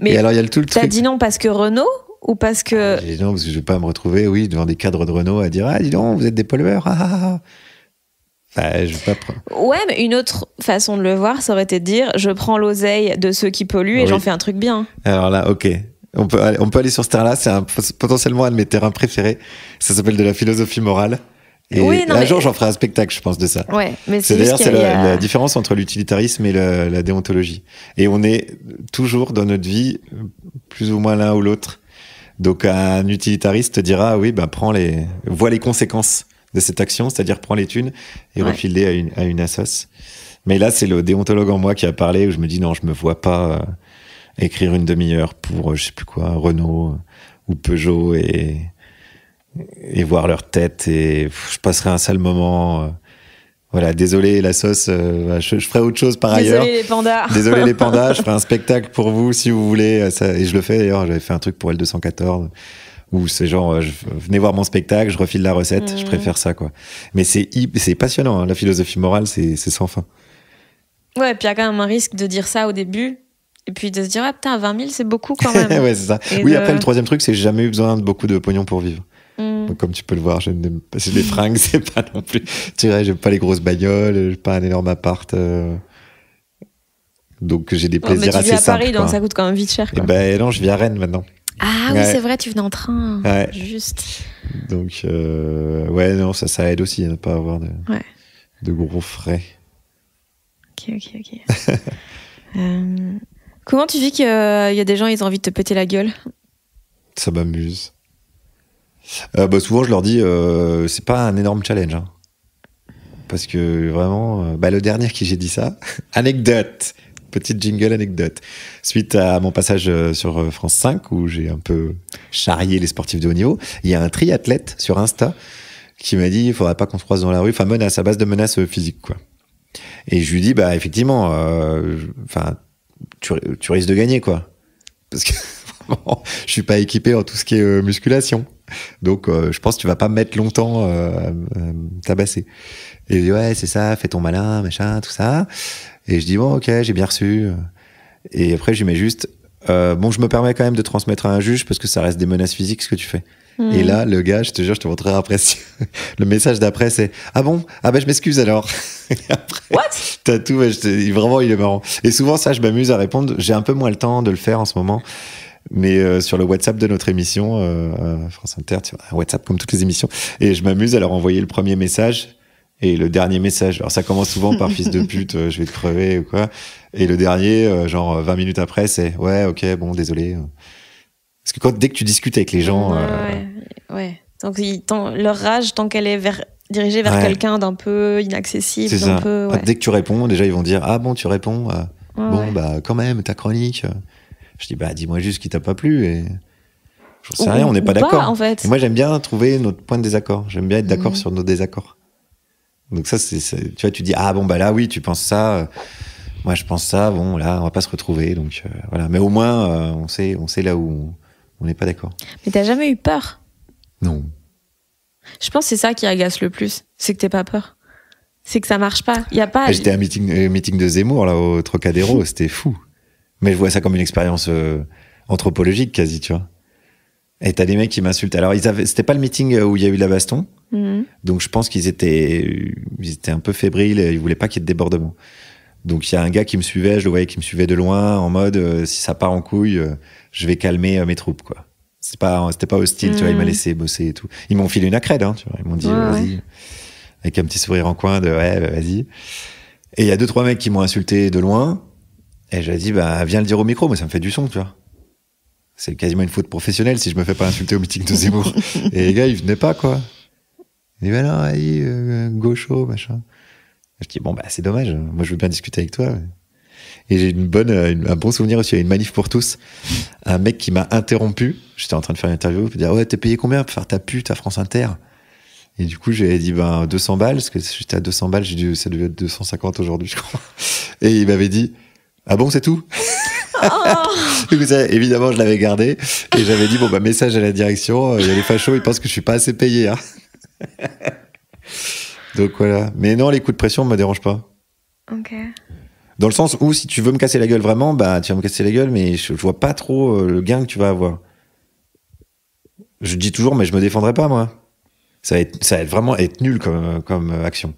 Mais et alors, il y a tout le truc. T'as dit non parce que Renault ou parce que... J'ai dit non parce que je vais pas me retrouver, devant des cadres de Renault à dire, dis donc, vous êtes des pollueurs, Enfin, je vais pas... Ouais, mais une autre façon de le voir, ça aurait été de dire, je prends l'oseille de ceux qui polluent et j'en fais un truc bien. Alors là, ok. On peut aller sur ce terrain-là. C'est potentiellement un de mes terrains préférés. Ça s'appelle de la philosophie morale. Et un jour, j'en ferai un spectacle, je pense, de ça. Ouais, mais c'est d'ailleurs la différence entre l'utilitarisme et la déontologie. Et on est toujours dans notre vie, plus ou moins l'un ou l'autre. Donc, un utilitariste te dira, vois les conséquences de cette action, c'est-à-dire prends les thunes et refile-les à une assoce. Mais là, c'est le déontologue en moi qui a parlé, où je me dis, non, je me vois pas écrire une demi-heure pour, je sais plus quoi, Renault ou Peugeot et voir leur tête et je passerai un sale moment. Voilà, désolé la sauce, je ferai autre chose par ailleurs. Désolé les pandas. Désolé les pandas, je ferai un spectacle pour vous si vous voulez. Ça, et je le fais d'ailleurs, j'avais fait un truc pour L214 où c'est genre, venez voir mon spectacle, je refile la recette, je préfère ça, quoi. Mais c'est passionnant, hein, la philosophie morale, c'est sans fin. Ouais, puis il y a quand même un risque de dire ça au début Et puis de se dire, ah putain, 20 000, c'est beaucoup quand même. Ouais, c'est ça. Oui, après, le troisième truc, c'est que j'ai jamais eu besoin de beaucoup de pognon pour vivre. Donc, comme tu peux le voir, les fringues, c'est pas non plus. Tu vois, j'aime pas les grosses bagnoles, j'ai pas un énorme appart. Donc, j'ai des plaisirs assez simples. Mais tu vis à Paris, donc ça coûte quand même vite cher. Et ben non, je vis à Rennes maintenant. Ah oui, c'est vrai, tu venais en train. Ouais. Juste. Donc, ouais, non, ça aide aussi à ne pas avoir de gros frais. Ok. Comment tu vis qu'il y a des gens, ils ont envie de te péter la gueule? Ça m'amuse. Souvent, je leur dis, c'est pas un énorme challenge. Hein. Parce que vraiment, le dernier à qui j'ai dit ça, anecdote, petite jingle anecdote. Suite à mon passage sur France 5, où j'ai un peu charrié les sportifs de haut niveau, il y a un triathlète sur Insta qui m'a dit, il faudrait pas qu'on se croise dans la rue, enfin, menace, à base de menaces physiques, quoi. Et je lui dis, effectivement, tu risques de gagner, quoi. Parce que je suis pas équipé en tout ce qui est musculation. Donc, je pense que tu vas pas me mettre longtemps à tabasser. Et il dit, ouais, c'est ça, fais ton malin, machin, tout ça. Et je dis, bon, ok, j'ai bien reçu. Et après, je lui mets juste, je me permets quand même de transmettre à un juge parce que ça reste des menaces physiques, ce que tu fais. Et là, le gars, je te jure, je te montrerai après. Le message d'après, c'est, ah bon? Ah je m'excuse alors. Et après, what? T'as tout, vraiment, il est marrant. Et souvent, ça, je m'amuse à répondre. J'ai un peu moins le temps de le faire en ce moment. Mais sur le WhatsApp de notre émission, France Inter, tu vois, un WhatsApp comme toutes les émissions. Et je m'amuse à leur envoyer le premier message et le dernier message. Alors ça commence souvent par fils de pute, je vais te crever ou quoi. Et le dernier, genre 20 minutes après, c'est ouais, ok, bon, désolé. Parce que dès que tu discutes avec les gens... Ouais. Donc leur rage, tant qu'elle est dirigée vers quelqu'un d'un peu inaccessible, c'est d'un ça. peu... Ouais. Dès que tu réponds, déjà ils vont dire, ah bon, tu réponds quand même, ta chronique... Je dis, dis-moi juste ce qui t'a pas plu et j'en sais rien, on n'est pas d'accord. En fait. Et moi, j'aime bien trouver notre point de désaccord. J'aime bien être d'accord sur nos désaccords. Donc ça, tu vois, tu dis, là, oui, tu penses ça. Moi, je pense ça. Bon, là, on va pas se retrouver. Donc, voilà. Mais au moins, on sait là où on n'est pas d'accord. Mais t'as jamais eu peur? Non. Je pense que c'est ça qui agace le plus. C'est que t'aies pas peur. C'est que ça marche pas. Y a pas... J'étais à un meeting de Zemmour, là, au Trocadéro. C'était fou. Mais je vois ça comme une expérience anthropologique quasi, tu vois. Et t'as des mecs qui m'insultent. Alors, c'était pas le meeting où il y a eu la baston. Donc, je pense qu'ils étaient un peu fébriles. Ils voulaient pas qu'il y ait de débordement. Donc, il y a un gars qui me suivait. Je le voyais qui me suivait de loin en mode, si ça part en couille, je vais calmer mes troupes, quoi. C'était pas hostile, tu vois. Il m'a laissé bosser et tout. Ils m'ont filé une accrède, hein, tu vois. Ils m'ont dit, vas-y. Avec un petit sourire en coin de, vas-y. Et il y a 2-3 mecs qui m'ont insulté de loin. Et j'ai dit, viens le dire au micro, mais ça me fait du son, tu vois. C'est quasiment une faute professionnelle si je me fais pas insulter au meeting de Zemmour. Et les gars, ils venaient pas, quoi. Ils disaient, non, allez, gaucho, machin. Je dis, c'est dommage. Moi, je veux bien discuter avec toi. Et j'ai un bon souvenir aussi. Il y a une manif pour tous. Un mec qui m'a interrompu. J'étais en train de faire une interview. Il me dit, ouais, t'es payé combien pour faire ta pute à France Inter? Et du coup, j'ai dit, 200 balles. Parce que j'étais à 200 balles. J'ai dit, ça devait être 250 aujourd'hui, je crois. Et il m'avait dit, ah bon, c'est tout? Du coup, évidemment, je l'avais gardé. Et j'avais dit, message à la direction. Il y a les fachos, ils pensent que je suis pas assez payé, hein. Donc voilà. Mais non, les coups de pression me dérangent pas. Ok. Dans le sens où, si tu veux me casser la gueule vraiment, tu vas me casser la gueule, mais je vois pas trop le gain que tu vas avoir. Je dis toujours, mais je me défendrai pas, moi. Ça va vraiment être nul comme action.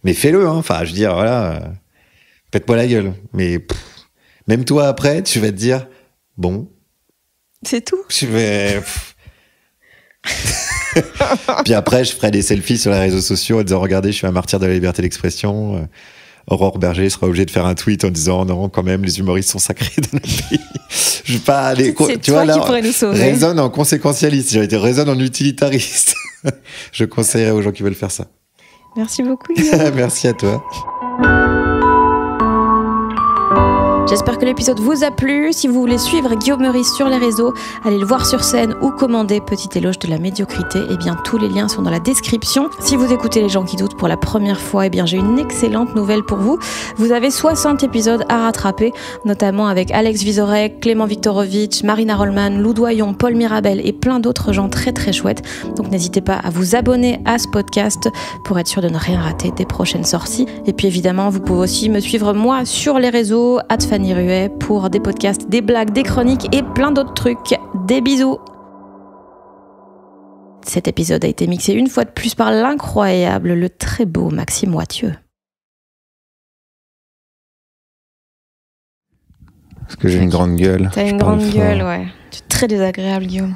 Mais fais-le, hein. Enfin, je veux dire, voilà. Pète-moi la gueule. Mais même toi, après, tu vas te dire, bon. C'est tout. Je vais... Puis après, je ferai des selfies sur les réseaux sociaux en disant, regardez, je suis un martyr de la liberté d'expression. Aurore Berger sera obligée de faire un tweet en disant, non, quand même, les humoristes sont sacrés dans notre pays. Je vais pas aller... Tu vois, là, qui pourrait nous sauver. Raisonne en conséquentialiste. J'ai été raisonne en utilitariste. Je conseillerais aux gens qui veulent faire ça. Merci beaucoup. Merci à toi. J'espère que l'épisode vous a plu. Si vous voulez suivre Guillaume Meurice sur les réseaux, allez le voir sur scène ou commander Petit éloge de la médiocrité. Tous les liens sont dans la description. Si vous écoutez Les gens qui doutent pour la première fois, j'ai une excellente nouvelle pour vous. Vous avez 60 épisodes à rattraper, notamment avec Alex Vizorek, Clément Viktorovitch, Marina Rollman, Lou Doyon, Paul Mirabel et plein d'autres gens très très chouettes. Donc n'hésitez pas à vous abonner à ce podcast pour être sûr de ne rien rater des prochaines sorties. Et puis évidemment, vous pouvez aussi me suivre moi sur les réseaux, Fanny Ruet pour des podcasts, des blagues, des chroniques et plein d'autres trucs. Des bisous. Cet épisode a été mixé une fois de plus par l'incroyable, le très beau Maxime Wathieu. Parce que j'ai une grande gueule. T'as une grande gueule, ouais. Tu es très désagréable, Guillaume.